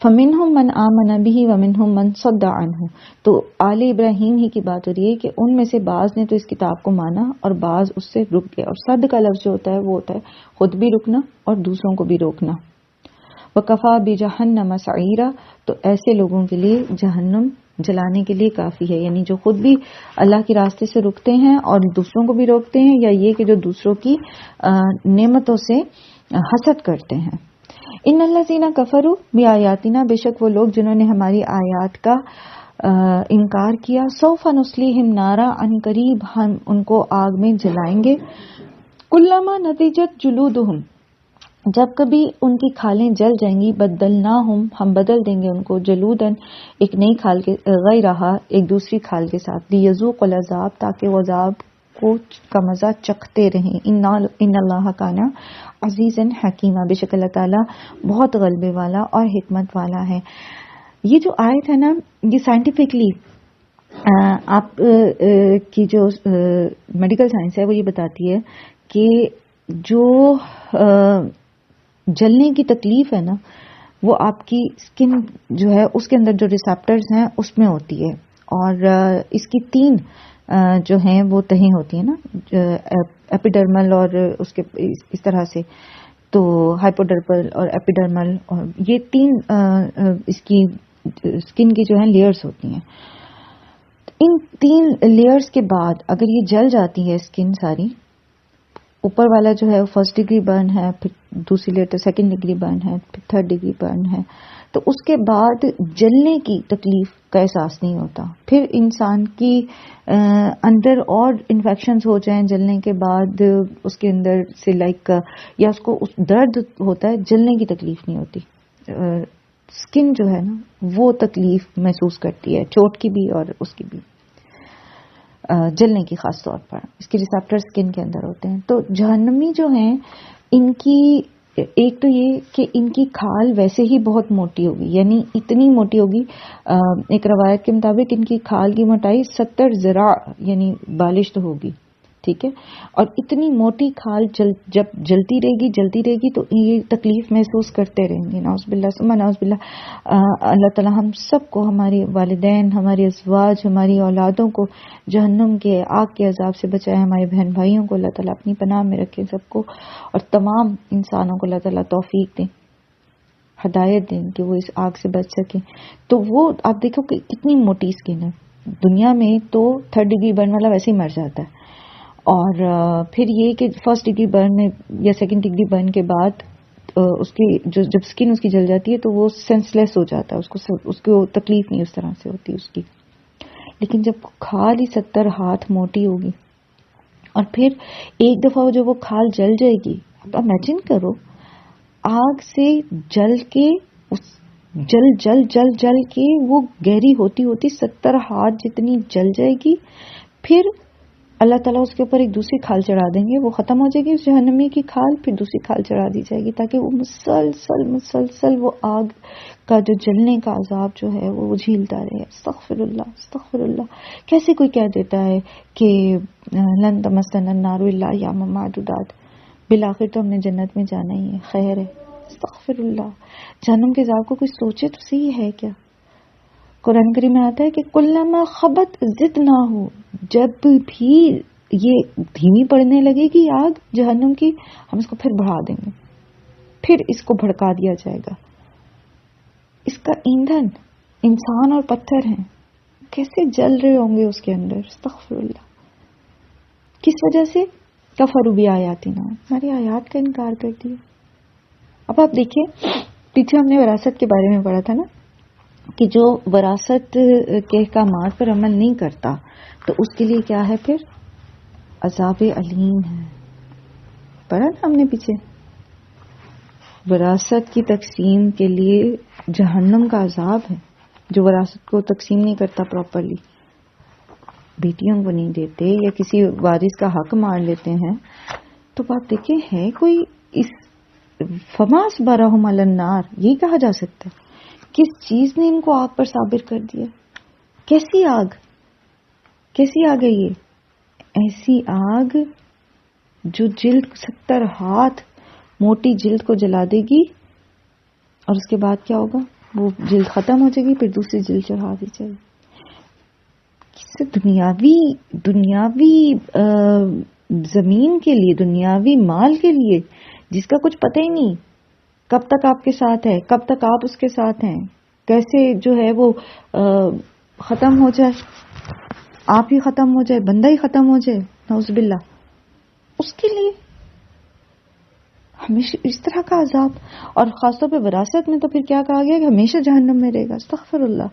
Speaker 1: فَمِنْهُمْ مَنْ آمَنَ بِهِ وَمِنْهُمْ مَنْ صَدَّ عَنْهُ. تو آل ابراہیم ہی کی بات ہو رہی ہے کہ ان میں سے بعض نے تو اس کتاب کو مانا اور بعض اس سے رک گئے. اور صد کا لفظ جو ہوتا ہے وہ ہوتا ہے خود بھی رکنا اور دوسروں کو بھی روکنا. وَكَفَى بِجَهَنَّمَ سَعِيرًا، تو ایسے لوگوں کے لیے جہنم جلانے کے لیے کافی ہے، یعنی جو خود بھی اللہ کے راستے سے رکتے ہیں اور دوسروں کو بھی روکتے ہیں، یا یہ کہ جو دوسروں کی نعمتوں سے حسد کرتے ہیں. ان الذین کفروا بآیاتنا، بے شک وہ لوگ جنہوں نے ہماری آیات کا انکار کیا. سوف نصلیہم نارا، ان قریب ہم ان کو آگ میں جلائیں گے. کلما نضجت جلودہم، جب کبھی ان کی کھالیں جل جائیں گی. بدلناہم، ہم بدل دیں گے ان کو. جلودن، ایک نئی کھال کے غیرہا، ایک دوسری کھال کے ساتھ. لیذوقوا العذاب، تاکہ وہ عذاب کا مزہ چکھتے رہیں. ان اللہ کان عزیزا حکیما، بے شک اللہ تعالیٰ بہت غلبے والا اور حکمت والا ہے. یہ جو آیت ہے نا یہ سائنٹیفکلی آپ کی جو میڈیکل سائنس ہے وہ یہ بتاتی ہے کہ جو جلنے کی تکلیف ہے نا وہ آپ کی اسکن جو ہے اس کے اندر جو ریسیپٹرز ہیں اس میں ہوتی ہے، اور اس کی 3 جو ہیں وہ تہیں ہوتی ہیں نا، ایپیڈرمل اور اس کے اس طرح سے، تو ہائپوڈرمل اور ایپیڈرمل، اور یہ 3 اس کی اسکن کی جو ہیں لیئرز ہوتی ہیں. ان 3 لیئرز کے بعد اگر یہ جل جاتی ہے اسکن ساری، اوپر والا جو ہے فرسٹ ڈگری برن ہے، پھر دوسری لیئر سیکنڈ ڈگری برن ہے، پھر تھرڈ ڈگری برن ہے، تو اس کے بعد جلنے کی تکلیف کا احساس نہیں ہوتا. پھر انسان کی اندر اور انفیکشنز ہو جائیں جلنے کے بعد اس کے اندر سے لائک، یا اس کو درد ہوتا ہے، جلنے کی تکلیف نہیں ہوتی. اسکن جو ہے نا وہ تکلیف محسوس کرتی ہے، چوٹ کی بھی اور اس کی بھی، جلنے کی خاص طور پر. اس کے ریسیپٹر اسکن کے اندر ہوتے ہیں. تو جہنمی جو ہیں ان کی ایک تو یہ کہ ان کی کھال ویسے ہی بہت موٹی ہوگی، یعنی اتنی موٹی ہوگی، ایک روایت کے مطابق ان کی کھال کی موٹائی 70 ذراع یعنی بالشت ہوگی. ٹھیک ہے، اور اتنی موٹی کھال جب جلتی رہے گی تو یہ تکلیف محسوس کرتے رہیں گے. نعوذ باللہ ثم نعوذ باللہ. اللہ تعالی ہم سب کو، ہمارے والدین، ہمارے ازواج، ہماری اولادوں کو جہنم کے آگ کے عذاب سے بچائے. ہمارے بہن بھائیوں کو اللہ تعالی اپنی پناہ میں رکھے سب کو، اور تمام انسانوں کو اللہ تعالی توفیق دیں، ہدایت دیں کہ وہ اس آگ سے بچ سکیں. تو وہ آپ دیکھو کہ کتنی موٹی اسکن ہے. دنیا میں تو 3rd ڈگری برن والا ویسے ہی مر جاتا ہے، اور پھر یہ کہ فرسٹ ڈگری برن میں یا سیکنڈ ڈگری برن کے بعد اس کی جب اسکن اس کی جل جاتی ہے تو وہ سینس لیس ہو جاتا ہے، اس کو تکلیف نہیں اس طرح سے ہوتی اس کی. لیکن جب کھال ہی 70 ہاتھ موٹی ہوگی، اور پھر ایک دفعہ جو وہ کھال جل جائے گی، اب امیجن کرو آگ سے جل کے جل کے وہ گہری ہوتی 70 ہاتھ جتنی جل جائے گی. پھر اللہ تعالیٰ اس کے اوپر ایک دوسری کھال چڑھا دیں گے، وہ ختم ہو جائے گی اس جہنمی کی کھال، پھر دوسری کھال چڑھا دی جائے گی تاکہ وہ مسلسل وہ آگ کا جو جلنے کا عذاب جو ہے وہ جھیلتا رہے. استغفر اللہ. کیسے کوئی کہہ دیتا ہے کہ لن تمسنا النار الا ایاما معدودات، بالآخر تو ہم نے جنت میں جانا ہی ہے، خیر ہے. استغفر اللہ. جہنم کے عذاب کو کوئی سوچے تو صحیح ہے کیا؟ قرآن کریم میں آتا ہے کہ کلما خبت زدناہ، جب بھی یہ دھیمی پڑنے لگے گی آگ جہنم کی، ہم اس کو پھر بڑھا دیں گے، پھر اس کو بھڑکا دیا جائے گا. اس کا ایندھن انسان اور پتھر ہیں، کیسے جل رہے ہوں گے اس کے اندر. استغفر اللہ. کس وجہ سے؟ کفروا بآیاتنا، ہماری آیات کا انکار کر دیا. اب آپ دیکھیں، پیچھے ہم نے وراثت کے بارے میں پڑھا تھا نا، کہ جو وراثت کے احکامات پر عمل نہیں کرتا تو اس کے لیے کیا ہے؟ پھر عذاب علیم ہے. پڑھا نا ہم نے پیچھے، وراثت کی تقسیم کے لیے جہنم کا عذاب ہے. جو وراثت کو تقسیم نہیں کرتا پراپرلی، بیٹیوں کو نہیں دیتے یا کسی وارث کا حق مار لیتے ہیں، تو آپ دیکھیں ہے کوئی اس فماس بارہم علی النار، یہی کہا جا سکتا ہے. کس چیز نے ان کو آگ پر صابر کر دیا؟ کیسی آگ ہے یہ؟ ایسی آگ جو جلد 70 ہاتھ موٹی جلد کو جلا دے گی، اور اس کے بعد کیا ہوگا؟ وہ جلد ختم ہو جائے گی، پھر دوسری جلد چڑھا دی جائے گی. دنیاوی زمین کے لیے، دنیاوی مال کے لیے، جس کا کچھ پتہ ہی نہیں کب تک آپ کے ساتھ ہے، کب تک آپ اس کے ساتھ ہیں، کیسے جو ہے وہ ختم ہو جائے، آپ ہی ختم ہو جائے، بندہ ہی ختم ہو جائے، نعوذ باللہ. اس کے لیے ہمیشہ اس طرح کا عذاب، اور خاص طور پہ وراثت میں تو پھر کیا کہا گیا کہ ہمیشہ جہنم میں رہے گا. استغفر اللہ.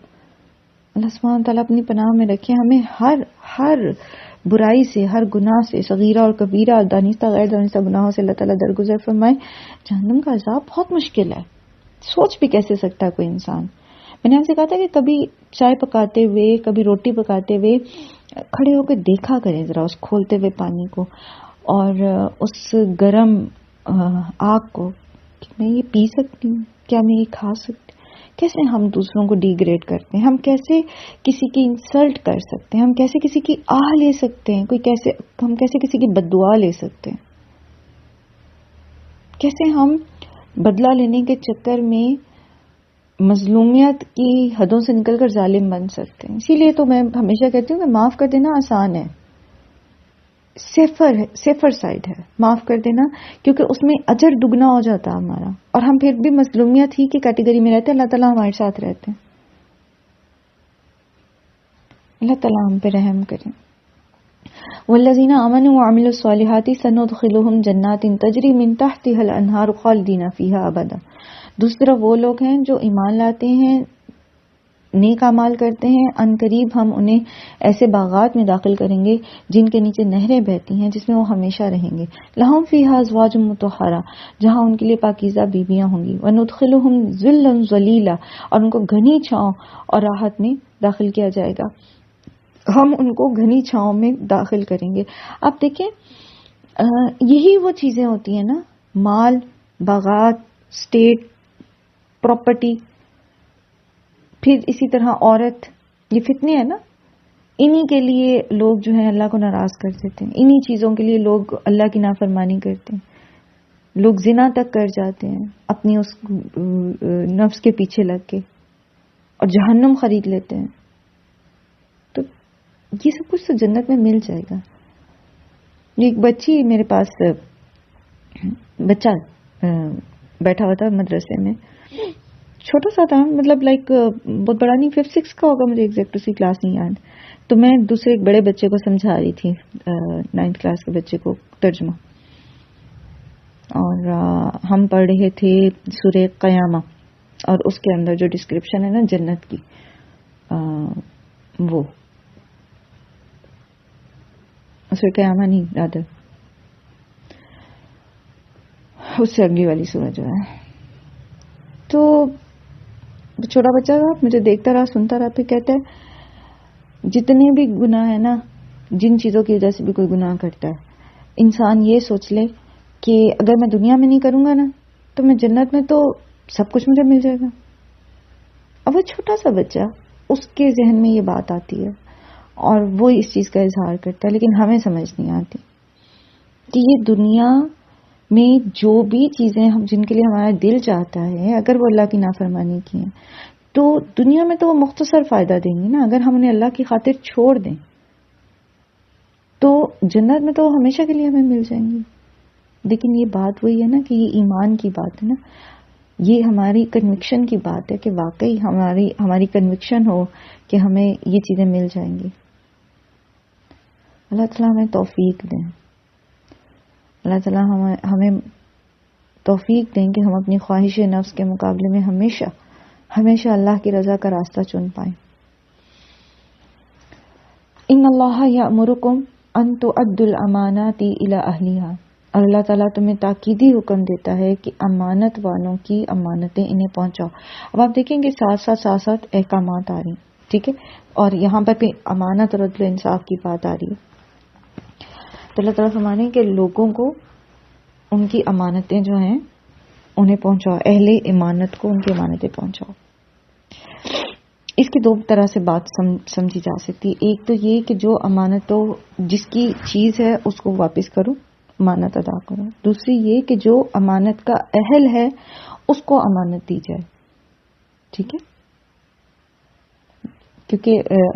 Speaker 1: اللہ سبحانہ تعالیٰ اپنی پناہ میں رکھے ہمیں ہر برائی سے، ہر گناہ سے، صغیرہ اور کبیرہ اور دانستہ غیر دانستہ گناہوں سے اللہ تعالیٰ درگزر فرمائے. جہنم کا عذاب بہت مشکل ہے، سوچ بھی کیسے سکتا ہے کوئی انسان. میں نے آپ سے کہا تھا کہ کبھی چائے پکاتے ہوئے، کبھی روٹی پکاتے ہوئے کھڑے ہو کے دیکھا کریں ذرا اس کھولتے ہوئے پانی کو اور اس گرم آگ کو، کہ میں یہ پی سکتی ہوں، کیا میں یہ کھا سکتی؟ کیسے ہم دوسروں کو ڈیگریڈ کرتے ہیں، ہم کیسے کسی کی انسلٹ کر سکتے ہیں، ہم کیسے کسی کی آہ لے سکتے ہیں، ہم کیسے کسی کی بد دعا لے سکتے ہیں. کیسے ہم بدلہ لینے کے چکر میں مظلومیت کی حدوں سے نکل کر ظالم بن سکتے ہیں. اسی لیے تو میں ہمیشہ کہتی ہوں کہ معاف کر دینا آسان ہے، سیفر سائڈ ہے معاف کر دینا، کیونکہ اس میں اجر دگنا ہو جاتا ہے ہمارا، اور ہم پھر بھی مظلومیت ہی کی کیٹیگری میں رہتے ہیں. اللہ تعالیٰ ہمارے ساتھ رہتے ہیں. اللہ تعالیٰ ہم پہ رحم کریں. والذین آمنوا وعملوا الصالحات سندخلهم جنات تجری من تحتها الانہار خالدین فیہا ابدا. دوسری طرف وہ لوگ ہیں جو ایمان لاتے ہیں، نیک اعمال کرتے ہیں، ان قریب ہم انہیں ایسے باغات میں داخل کریں گے جن کے نیچے نہریں بہتی ہیں، جس میں وہ ہمیشہ رہیں گے. لہم فیہا ازواج مطہرہ، جہاں ان کے لیے پاکیزہ بیویاں ہوں گی. وندخلہم ظلا ظلیلا، اور ان کو گھنی چھاؤں اور راحت میں داخل کیا جائے گا. ہم ان کو گھنی چھاؤں میں داخل کریں گے. آپ دیکھیں یہی وہ چیزیں ہوتی ہیں نا، مال، باغات، اسٹیٹ، پراپرٹی، پھر اسی طرح عورت، یہ فتنے ہیں نا. انہی کے لیے لوگ جو ہیں اللہ کو ناراض کر دیتے ہیں. انہی چیزوں کے لیے لوگ اللہ کی نافرمانی کرتے ہیں. لوگ زنا تک کر جاتے ہیں اپنی اس نفس کے پیچھے لگ کے، اور جہنم خرید لیتے ہیں. تو یہ سب کچھ تو جنت میں مل جائے گا. ایک بچی میرے پاس، بچہ بیٹھا ہوا تھا مدرسے میں، چھوٹا سا تھا، مطلب لائک بہت بڑا نہیں، 5-6 کا ہوگا، مجھے ایگزیکٹ اس کی کلاس نہیں یاد. تو میں دوسرے ایک بڑے بچے کو سمجھا رہی تھی، 9th کلاس کے بچے کو ترجمہ، اور ہم پڑھ رہے تھے سورہ قیامہ، اور اس کے اندر جو ڈسکرپشن ہے نا جنت کی، وہ سورہ قیامہ نہیں، رادر اس سے اگلی والی سورہ جو ہے. تو چھوٹا بچہ تھا، مجھے دیکھتا رہا، سنتا رہا، پھر کہتا ہے جتنے بھی گناہ ہیں نا، جن چیزوں کی وجہ سے بھی کوئی گناہ کرتا ہے، انسان یہ سوچ لے کہ اگر میں دنیا میں نہیں کروں گا نا تو میں جنت میں تو سب کچھ مجھے مل جائے گا. اب وہ چھوٹا سا بچہ، اس کے ذہن میں یہ بات آتی ہے اور وہ اس چیز کا اظہار کرتا ہے، لیکن ہمیں سمجھ نہیں آتی کہ یہ دنیا میں جو بھی چیزیں ہم جن کے لیے ہمارا دل چاہتا ہے، اگر وہ اللہ کی نافرمانی کی ہیں تو دنیا میں تو وہ مختصر فائدہ دیں گی نا. اگر ہم انہیں اللہ کی خاطر چھوڑ دیں تو جنت میں تو ہمیشہ کے لیے ہمیں مل جائیں گی. لیکن یہ بات وہی ہے نا کہ یہ ایمان کی بات ہے نا، یہ ہماری کنوکشن کی بات ہے کہ واقعی ہماری کنوکشن ہو کہ ہمیں یہ چیزیں مل جائیں گی. اللہ تعالیٰ ہمیں توفیق دیں. اللہ تعالیٰ ہمیں توفیق دیں کہ ہم اپنی خواہش نفس کے مقابلے میں ہمیشہ اللہ کی رضا کا راستہ چن پائیں. ان اللہ یأمرکم ان تؤدوا الامانات الی اہلیہا، اور اللہ تعالیٰ تمہیں تاکیدی حکم دیتا ہے کہ امانت والوں کی امانتیں انہیں پہنچاؤ. اب آپ دیکھیں گے ساتھ ساتھ احکامات آ رہی ہیں، ٹھیک ہے، اور یہاں پر بھی امانت اور عدل و انصاف کی بات آ رہی ہے. تو اللہ تعالیٰ فرمانے کہ لوگوں کو ان کی امانتیں جو ہیں انہیں پہنچاؤ، اہل امانت کو ان کی امانتیں پہنچاؤ. اس کی 2 طرح سے بات سمجھی جا سکتی ہے. ایک تو یہ کہ جو امانتوں جس کی چیز ہے اس کو واپس کرو، امانت ادا کرو. دوسری یہ کہ جو امانت کا اہل ہے اس کو امانت دی جائے. ٹھیک ہے، کیونکہ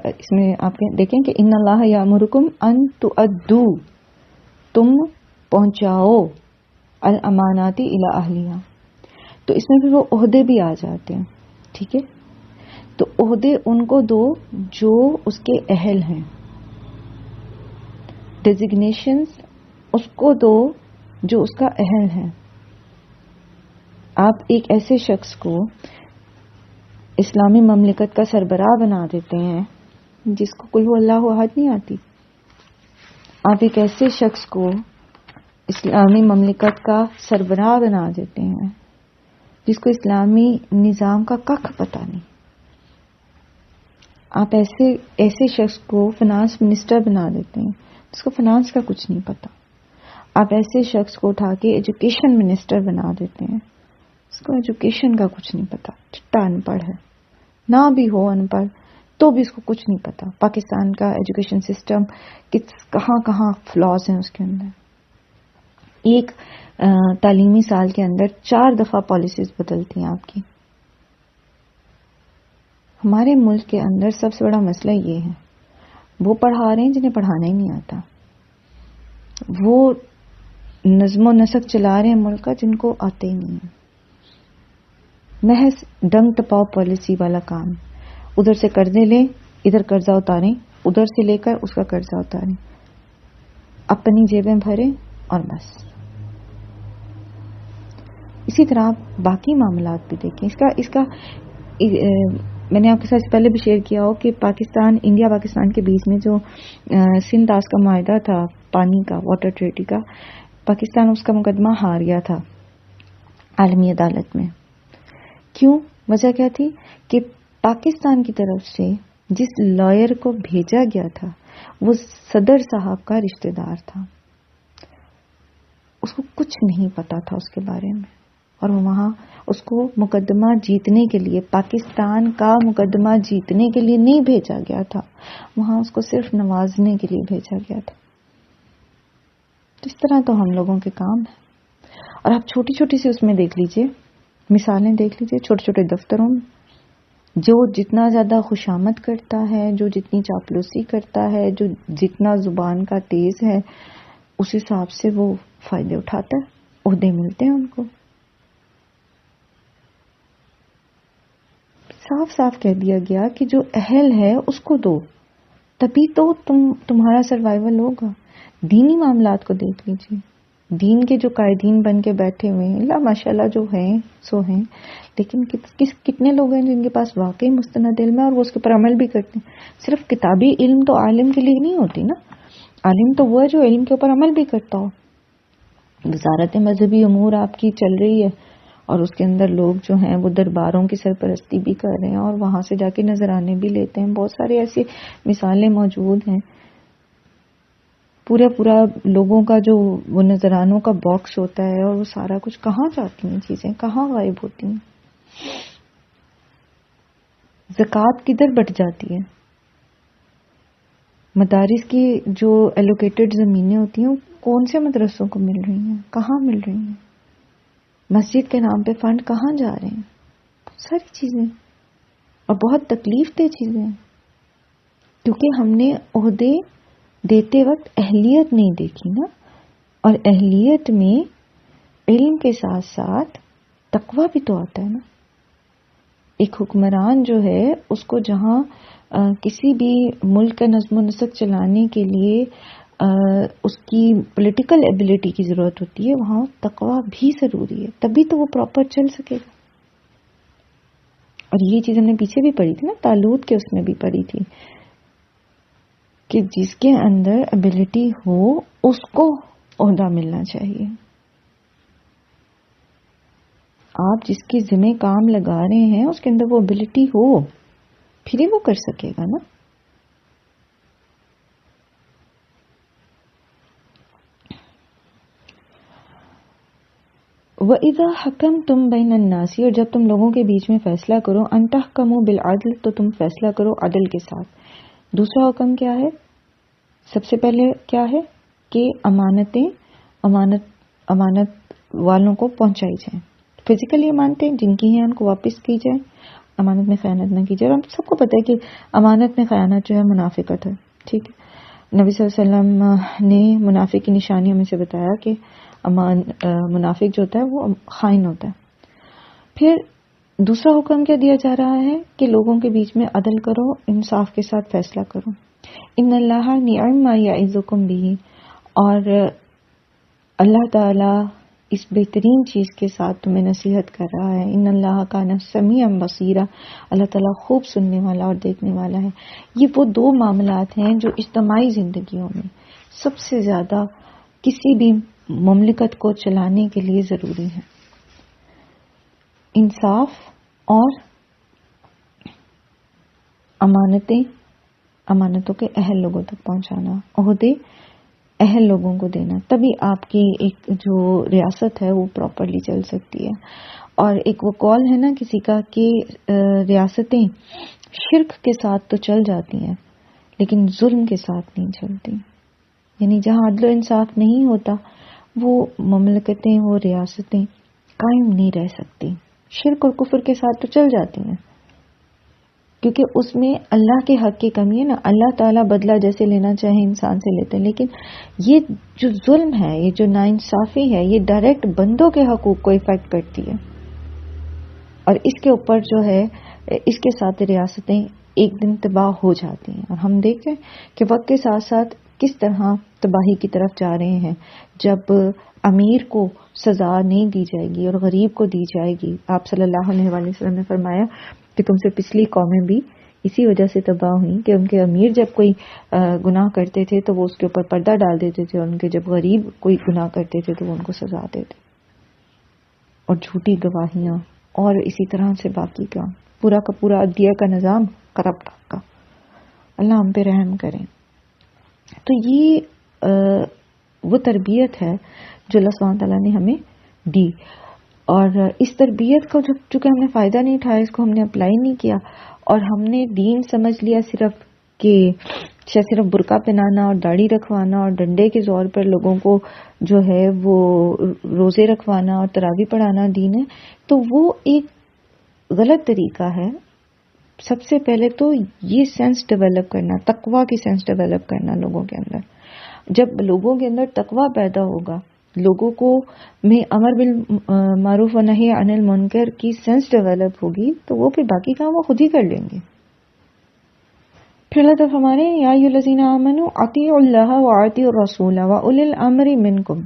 Speaker 1: اس میں آپ دیکھیں کہ ان اللہ یامرکم ان تؤدوا، تم پہنچاؤ الامانات الی اہلیہا. تو اس میں پھر وہ عہدے بھی آ جاتے ہیں. ٹھیک ہے، تو عہدے ان کو دو جو اس کے اہل ہیں، ڈیزگنیشنز اس کو دو جو اس کا اہل ہے. آپ ایک ایسے شخص کو اسلامی مملکت کا سربراہ بنا دیتے ہیں جس کو قل ھو اللہ احد نہیں آتی. آپ ایک ایسے شخص کو اسلامی مملکت کا سربراہ بنا دیتے ہیں جس کو اسلامی نظام کا ککھ پتہ نہیں. آپ ایسے شخص کو فنانس منسٹر بنا دیتے ہیں جس کو فنانس کا کچھ نہیں پتا. آپ ایسے شخص کو اٹھا کے ایجوکیشن منسٹر بنا دیتے ہیں جس کو ایجوکیشن کا کچھ نہیں پتا، چٹا ان پڑھ ہے، نہ بھی ہو ان پڑھ تو بھی اس کو کچھ نہیں پتا. پاکستان کا ایجوکیشن سسٹم کہاں فلاز ہیں اس کے اندر. ایک تعلیمی سال کے اندر 4 دفعہ پالیسیز بدلتی ہیں آپ کی. ہمارے ملک کے اندر سب سے بڑا مسئلہ یہ ہے، وہ پڑھا رہے ہیں جنہیں پڑھانا ہی نہیں آتا، وہ نظم و نسق چلا رہے ہیں ملک کا جن کو آتے ہی نہیں ہے. محض ڈنگ ٹپاؤ پالیسی والا کام، ادھر سے قرضے لیں، ادھر قرضہ اتاریں، ادھر سے لے کر اس کا قرضہ اتاریں، اپنی جیبیں بھریں اور بس. اسی طرح آپ باقی معاملات بھی دیکھیں. اس کا میں نے آپ کے ساتھ پہلے بھی شیئر کیا ہو کہ انڈیا پاکستان کے بیچ میں جو سندھ طاس کا معاہدہ تھا پانی کا، واٹر ٹریٹی کا، پاکستان اس کا مقدمہ ہار گیا تھا عالمی عدالت میں. کیوں؟ وجہ کیا تھی کہ پاکستان کی طرف سے جس لائر کو بھیجا گیا تھا وہ صدر صاحب کا رشتہ دار تھا، اس کو کچھ نہیں پتا تھا اس کے بارے میں، اور وہاں اس کو مقدمہ جیتنے کے لیے، پاکستان کا مقدمہ جیتنے کے لیے نہیں بھیجا گیا تھا، وہاں اس کو صرف نوازنے کے لیے بھیجا گیا تھا. اس طرح تو ہم لوگوں کے کام ہیں. اور آپ چھوٹی چھوٹی سی اس میں دیکھ لیجئے، مثالیں دیکھ لیجئے چھوٹے چھوٹے دفتروں میں، جو جتنا زیادہ خوشامد کرتا ہے، جو جتنی چاپلوسی کرتا ہے، جو جتنا زبان کا تیز ہے، اس حساب سے وہ فائدے اٹھاتا ہے، عہدے ملتے ہیں ان کو. صاف صاف کہہ دیا گیا کہ جو اہل ہے اس کو دو، تبھی تو تمہارا سروائیول ہوگا. دینی معاملات کو دیکھ لیجیے، دین کے جو قائدین بن کے بیٹھے ہوئے ہیں، اللہ ماشاءاللہ جو ہیں سو ہیں، لیکن کتنے لوگ ہیں جن کے پاس واقعی مستند علم ہے اور وہ اس کے پر عمل بھی کرتے ہیں. صرف کتابی علم تو عالم کے لیے نہیں ہوتی نا، عالم تو وہ ہے جو علم کے اوپر عمل بھی کرتا ہو. وزارت مذہبی امور آپ کی چل رہی ہے اور اس کے اندر لوگ جو ہیں وہ درباروں کی سرپرستی بھی کر رہے ہیں اور وہاں سے جا کے نذرانے بھی لیتے ہیں. بہت سارے ایسی مثالیں موجود ہیں. پورا لوگوں کا جو وہ نذرانوں کا باکس ہوتا ہے اور وہ سارا کچھ کہاں جاتی ہیں چیزیں، کہاں غائب ہوتی ہیں. زکوٰۃ کدھر بٹ جاتی ہے. مدارس کی جو ایلوکیٹڈ زمینیں ہوتی ہیں کون سے مدرسوں کو مل رہی ہیں، کہاں مل رہی ہیں. مسجد کے نام پہ فنڈ کہاں جا رہے ہیں. بہت ساری چیزیں اور بہت تکلیف دہ چیزیں، کیونکہ ہم نے عہدے دیتے وقت اہلیت نہیں دیکھی نا. اور اہلیت میں علم کے ساتھ ساتھ تقوی بھی تو آتا ہے نا. ایک حکمران جو ہے اس کو جہاں کسی بھی ملک کا نظم و نسق چلانے کے لیے اس کی پولیٹیکل ایبیلٹی کی ضرورت ہوتی ہے، وہاں تقوی بھی ضروری ہے، تبھی تو وہ پراپر چل سکے گا. اور یہ چیز ہم نے پیچھے بھی پڑھی تھی نا، طالوت کے اس میں بھی پڑھی تھی کہ جس کے اندر ایبیلٹی ہو اس کو عہدہ ملنا چاہیے. آپ جس کے ذمہ کام لگا رہے ہیں اس کے اندر وہ ایبیلٹی ہو، پھر ہی وہ کر سکے گا نا. وَإِذَا حَكَمْتُمْ بَيْنَ النَّاسِ، اور جب تم لوگوں کے بیچ میں فیصلہ کرو، أَن تَحْكَمُوا بِالْعَدْلِ، تو تم فیصلہ کرو عدل کے ساتھ. دوسرا حکم کیا ہے؟ سب سے پہلے کیا ہے کہ امانت والوں کو پہنچائی جائیں. فزیکلی امانتیں جن کی ہیں ان کو واپس کی جائیں، امانت میں خیانت نہ کی جائے. اور سب کو پتہ ہے کہ امانت میں خیانت جو ہے منافقت ہے. ٹھیک ہے، نبی صلی اللہ علیہ وسلم نے منافق کی نشانیوں میں سے بتایا کہ منافق جو ہوتا ہے وہ خائن ہوتا ہے. پھر دوسرا حکم کیا دیا جا رہا ہے کہ لوگوں کے بیچ میں عدل کرو، انصاف کے ساتھ فیصلہ کرو. ان اللہ نعم ما یعظکم بہ، اور اللہ تعالی اس بہترین چیز کے ساتھ تمہیں نصیحت کر رہا ہے. ان اللہ کان سمیعا بصیرا، اللہ تعالیٰ خوب سننے والا اور دیکھنے والا ہے. یہ وہ دو معاملات ہیں جو اجتماعی زندگیوں میں سب سے زیادہ کسی بھی مملکت کو چلانے کے لیے ضروری ہے. انصاف اور امانتوں کے اہل لوگوں تک پہنچانا، عہدے اہل لوگوں کو دینا، تبھی آپ کی ایک جو ریاست ہے وہ پراپرلی چل سکتی ہے. اور ایک وہ قول ہے نا کسی کا کہ ریاستیں شرک کے ساتھ تو چل جاتی ہیں لیکن ظلم کے ساتھ نہیں چلتی. یعنی جہاں عدل و انصاف نہیں ہوتا وہ مملکتیں، وہ ریاستیں قائم نہیں رہ سکتی. شرک اور کفر کے ساتھ تو چل جاتی ہیں، کیونکہ اس میں اللہ کے حق کی کمی ہے نا. اللہ تعالیٰ بدلہ جیسے لینا چاہے انسان سے لیتے ہیں، لیکن یہ جو ظلم ہے، یہ جو ناانصافی ہے، یہ ڈائریکٹ بندوں کے حقوق کو افیکٹ کرتی ہے. اور اس کے اوپر جو ہے، اس کے ساتھ ریاستیں ایک دن تباہ ہو جاتی ہیں. اور ہم دیکھیں کہ وقت کے ساتھ ساتھ کس طرح تباہی کی طرف جا رہے ہیں. جب امیر کو سزا نہیں دی جائے گی اور غریب کو دی جائے گی. آپ صلی اللہ علیہ وآلہ وسلم نے فرمایا کہ تم سے پچھلی قومیں بھی اسی وجہ سے تباہ ہوئیں کہ ان کے امیر جب کوئی گناہ کرتے تھے تو وہ اس کے اوپر پردہ ڈال دیتے تھے، اور ان کے جب غریب کوئی گناہ کرتے تھے تو وہ ان کو سزا دیتے. اور جھوٹی گواہیاں اور اسی طرح سے باقی کا پورا عدلیہ کا نظام کرپٹ کا. اللہ ہم پہ رحم کریں. تو یہ وہ تربیت ہے جو اللہ سبحانہ تعالیٰ نے ہمیں دی، اور اس تربیت کو چونکہ ہم نے فائدہ نہیں اٹھایا، اس کو ہم نے اپلائی نہیں کیا، اور ہم نے دین سمجھ لیا صرف برقع پہنانا اور داڑھی رکھوانا اور ڈنڈے کے زور پر لوگوں کو جو ہے وہ روزے رکھوانا اور تراویح پڑھانا دین ہے. تو وہ ایک غلط طریقہ ہے. سب سے پہلے تو یہ سینس ڈیولپ کرنا، تقویٰ کی سینس ڈیولپ کرنا لوگوں کے اندر. جب لوگوں کے اندر تقویٰ پیدا ہوگا، لوگوں کو میں امر بالمعروف و نہی عن المنکر کی سینس ڈیولپ ہوگی، تو وہ پھر باقی کام وہ خود ہی کر لیں گے. پھر اللہ تعالیٰ ہمارے یا ایھا الذین آمنوا اطیعوا اللہ واطیعوا الرسول واولی الامر منکم،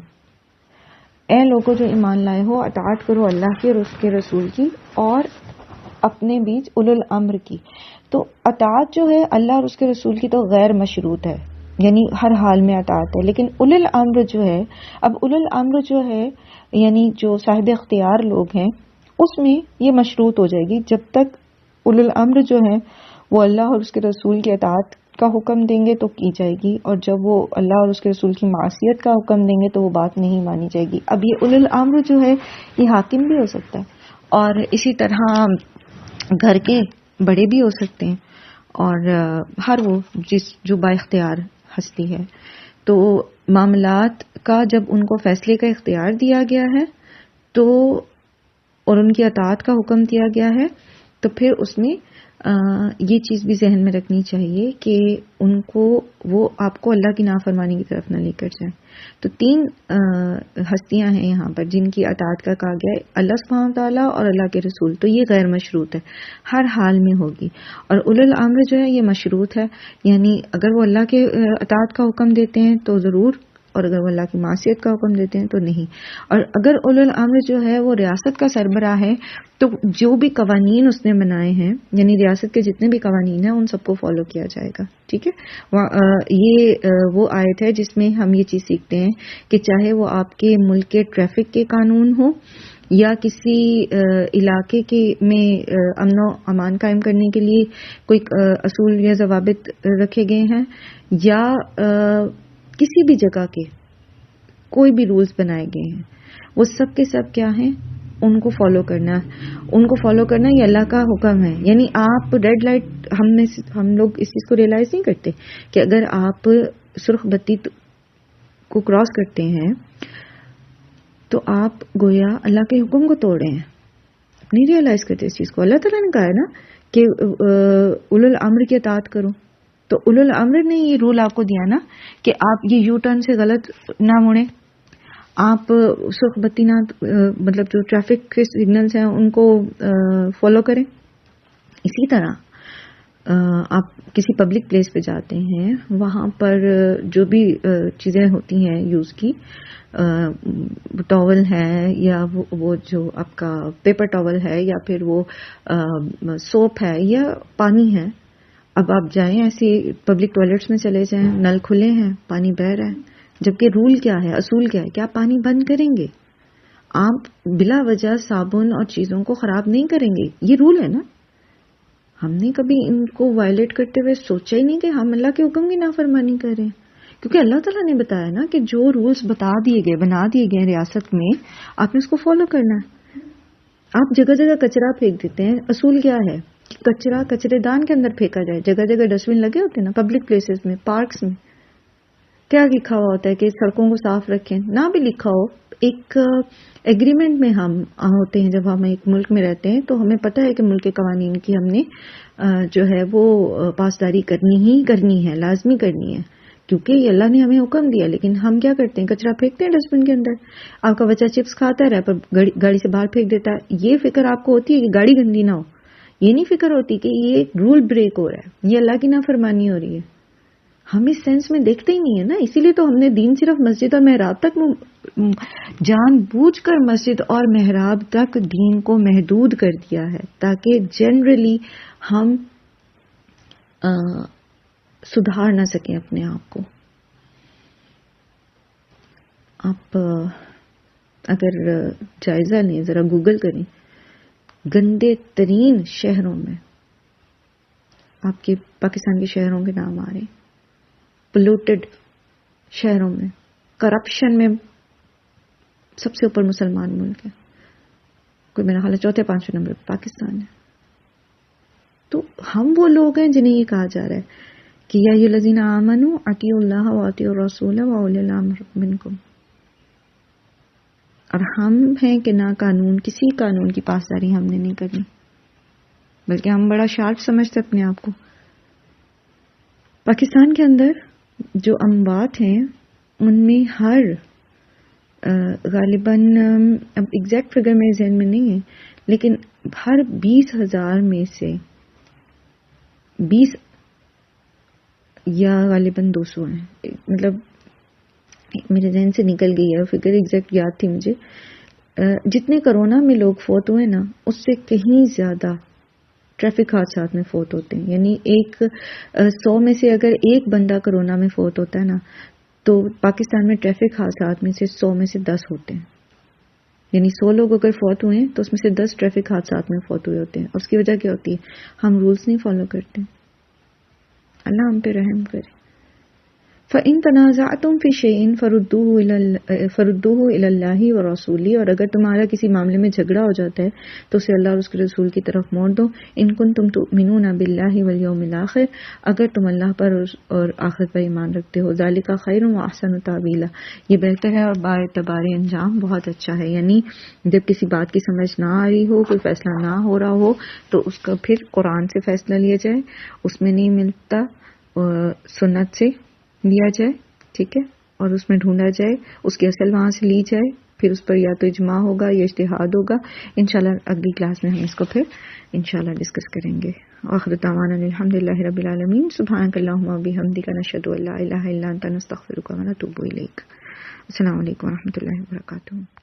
Speaker 1: اے لوگوں جو ایمان لائے ہو، اطاعت کرو اللہ کی اور اس کے رسول کی، اور اپنے بیچ اولو الامر کی. تو اطاعت جو ہے اللہ اور اس کے رسول کی تو غیر مشروط ہے، یعنی ہر حال میں اطاعت ہے. لیکن اولو الامر جو ہے، اب اولو الامر جو ہے یعنی جو صاحب اختیار لوگ ہیں، اس میں یہ مشروط ہو جائے گی. جب تک اولو الامر جو ہے وہ اللہ اور اس کے رسول کی اطاعت کا حکم دیں گے تو کی جائے گی، اور جب وہ اللہ اور اس کے رسول کی معصیت کا حکم دیں گے تو وہ بات نہیں مانی جائے گی. اب یہ اولو الامر جو ہے یہ حاکم بھی ہو سکتا ہے، اور اسی طرح گھر کے بڑے بھی ہو سکتے ہیں، اور ہر وہ جو با اختیار ہستی ہے. تو معاملات کا جب ان کو فیصلے کا اختیار دیا گیا ہے تو اور ان کی اطاعت کا حکم دیا گیا ہے، تو پھر اس میں یہ چیز بھی ذہن میں رکھنی چاہیے کہ ان کو وہ آپ کو اللہ کی نافرمانی کی طرف نہ لے کر جائیں. تو تین ہستیاں ہیں یہاں پر جن کی اطاعت کا کہا گیا ہے، اللہ سبحانہ تعالیٰ اور اللہ کے رسول. تو یہ غیر مشروط ہے، ہر حال میں ہوگی. اور اولو الامر جو ہے یہ مشروط ہے، یعنی اگر وہ اللہ کے اطاعت کا حکم دیتے ہیں تو ضرور، اور اگر وہ اللہ کی معصیت کا حکم دیتے ہیں تو نہیں. اور اگر اولو الامر جو ہے وہ ریاست کا سربراہ ہے تو جو بھی قوانین اس نے بنائے ہیں، یعنی ریاست کے جتنے بھی قوانین ہیں ان سب کو فالو کیا جائے گا. ٹھیک ہے. یہ وہ آیت ہے جس میں ہم یہ چیز سیکھتے ہیں کہ چاہے وہ آپ کے ملک کے ٹریفک کے قانون ہوں یا کسی علاقے کے میں امن و امان قائم کرنے کے لیے کوئی اصول یا ضوابط رکھے گئے ہیں، یا کسی بھی جگہ کے کوئی بھی رولز بنائے گئے ہیں، وہ سب کے سب کیا ہیں، ان کو فالو کرنا. ان کو فالو کرنا یہ اللہ کا حکم ہے. یعنی آپ ریڈ لائٹ، ہم لوگ اس چیز کو ریئلائز نہیں کرتے کہ اگر آپ سرخ بتی کو کراس کرتے ہیں تو آپ گویا اللہ کے حکم کو توڑ رہے ہیں. نہیں ریئلائز کرتے اس چیز کو. اللہ تعالیٰ نے کہا ہے نا کہ اولو الامر کی اطاعت کرو، تو اولو الامر نے یہ رول آپ کو دیا نا کہ آپ یہ یو ٹرن سے غلط نہ مڑیں، آپ سرخ بتی نہ مطلب جو ٹریفک کے سگنلز ہیں ان کو فالو کریں. اسی طرح آپ کسی پبلک پلیس پہ جاتے ہیں، وہاں پر جو بھی چیزیں ہوتی ہیں یوز کی، ٹاول ہے یا وہ جو آپ کا پیپر ٹاول ہے یا پھر وہ سوپ ہے یا پانی ہے، اب آپ جائیں ایسے پبلک ٹوائلٹس میں چلے جائیں، نل کھلے ہیں، پانی بہہ رہا ہے، جبکہ رول کیا ہے، اصول کیا ہے کہ آپ پانی بند کریں گے، آپ بلا وجہ صابن اور چیزوں کو خراب نہیں کریں گے. یہ رول ہے نا. ہم نے کبھی ان کو وائلیٹ کرتے ہوئے سوچا ہی نہیں کہ ہم اللہ کے حکم کی نافرمانی کر رہے ہیں، کیونکہ اللہ تعالیٰ نے بتایا نا کہ جو رولز بنا دیے گئے ریاست میں، آپ نے اس کو فالو کرنا ہے. آپ جگہ جگہ کچرا پھینک دیتے ہیں. اصول کیا ہے کہ کچرا کچرے دان کے اندر پھینکا جائے. جگہ جگہ ڈسٹ بن لگے ہوتے ہیں نا پبلک پلیسز میں، پارکس میں. کیا لکھا ہوا ہوتا ہے کہ سڑکوں کو صاف رکھیں، نہ بھی لکھا ہو، ایک ایگریمنٹ میں ہم ہوتے ہیں جب ہم ایک ملک میں رہتے ہیں، تو ہمیں پتہ ہے کہ ملک کے قوانین کی ہم نے جو ہے وہ پاسداری کرنی ہی کرنی ہے، لازمی کرنی ہے، کیونکہ یہ اللہ نے ہمیں حکم دیا. لیکن ہم کیا کرتے ہیں؟ کچرا پھینکتے ہیں ڈسٹ بن کے اندر. آپ کا بچہ چپس کھاتا ہے، ریپر گاڑی سے باہر پھینک دیتا ہے. یہ فکر آپ کو ہوتی ہے کہ گاڑی گندی نہ ہو، یہ نہیں فکر ہوتی کہ یہ رول بریک ہو رہا ہے، یہ اللہ کی نافرمانی ہو رہی ہے. ہم اس سینس میں دیکھتے ہی نہیں ہے نا. اسی لیے تو ہم نے دین صرف مسجد اور محراب تک جان بوجھ کر مسجد اور محراب تک دین کو محدود کر دیا ہے، تاکہ جنرلی ہم سدھار نہ سکیں اپنے آپ کو. آپ اگر جائزہ لیں، ذرا گوگل کریں، گندے ترین شہروں میں آپ کے پاکستان کے شہروں کے نام آ رہے ہیں، پولوٹڈ شہروں میں، کرپشن میں سب سے اوپر مسلمان ملک ہے. کوئی میرا خیال ہے چوتھے پانچویں نمبر پہ پاکستان ہے. تو ہم وہ لوگ ہیں جنہیں یہ کہا جا رہا ہے کہ یا ایھا الذین آمنوا اطیعوا اللہ واطیعوا الرسول واولی الامر منکم. اور ہم ہیں کہ نہ قانون، کسی قانون کی پاسداری ہم نے نہیں کرنی، بلکہ ہم بڑا شارپ سمجھتے اپنے آپ کو. پاکستان کے اندر جو اموات ہیں ان میں ہر غالباً اب ایگزیکٹ فگر میرے ذہن میں نہیں ہے، لیکن ہر 20,000 میں سے 20 یا غالباً 200 ہیں. مطلب میرے ذہن سے نکل گئی ہے فگر، ایگزیکٹ یاد تھی مجھے. جتنے کرونا میں لوگ فوت ہوئے نا، اس سے کہیں زیادہ ٹریفک حادثات میں فوت ہوتے ہیں. یعنی 100 میں سے اگر ایک بندہ کرونا میں فوت ہوتا ہے نا، تو پاکستان میں ٹریفک حادثات میں سے 100 میں سے 10 ہوتے ہیں. یعنی 100 لوگ اگر فوت ہوئے ہیں تو اس میں سے 10 ٹریفک حادثات میں فوت ہوئے ہوتے ہیں. اس کی وجہ کیا ہوتی ہے؟ ہم رولز نہیں فالو کرتے. اللہ ہم پہ رحم کرے. فَإِن تَنَازَعْتُمْ فِي شَيْءٍ فَرُدُّوهُ إِلَى اللَّهِ وَرَسُولِهِ. اور اگر تمہارا کسی معاملے میں جھگڑا ہو جاتا ہے تو اسے اللہ اور اس کے رسول کی طرف موڑ دو. إِن كُنتُمْ تُؤْمِنُونَ بِاللَّهِ وَالْيَوْمِ الْآخِرِ. اگر تم اللہ پر اور آخرت پر ایمان رکھتے ہو. ذَلِكَ خَيْرٌ وَأَحْسَنُ تَأْوِيلًا. یہ بہتر ہے اور باعتبار انجام بہت اچھا ہے. یعنی جب کسی بات کی سمجھ نہ آ رہی ہو، کوئی فیصلہ نہ ہو رہا ہو، تو اس کا پھر قرآن سے فیصلہ لیا جائے. اس میں نہیں ملتا سنت سے لیا جائے، ٹھیک ہے، اور اس میں ڈھونڈا جائے، اس کی اصل وہاں سے لی جائے. پھر اس پر یا تو اجماع ہوگا یا اجتہاد ہوگا. انشاءاللہ اگلی کلاس میں ہم اس کو پھر انشاءاللہ ڈسکس کریں گے. آخر دعوانا الحمدللہ رب العالمین. سبحانک اللہم و بحمدک، نشہد ان لا الہ الا انت، نستغفرک و نتوب الیک. السلام علیکم و رحمۃ اللہ وبرکاتہ.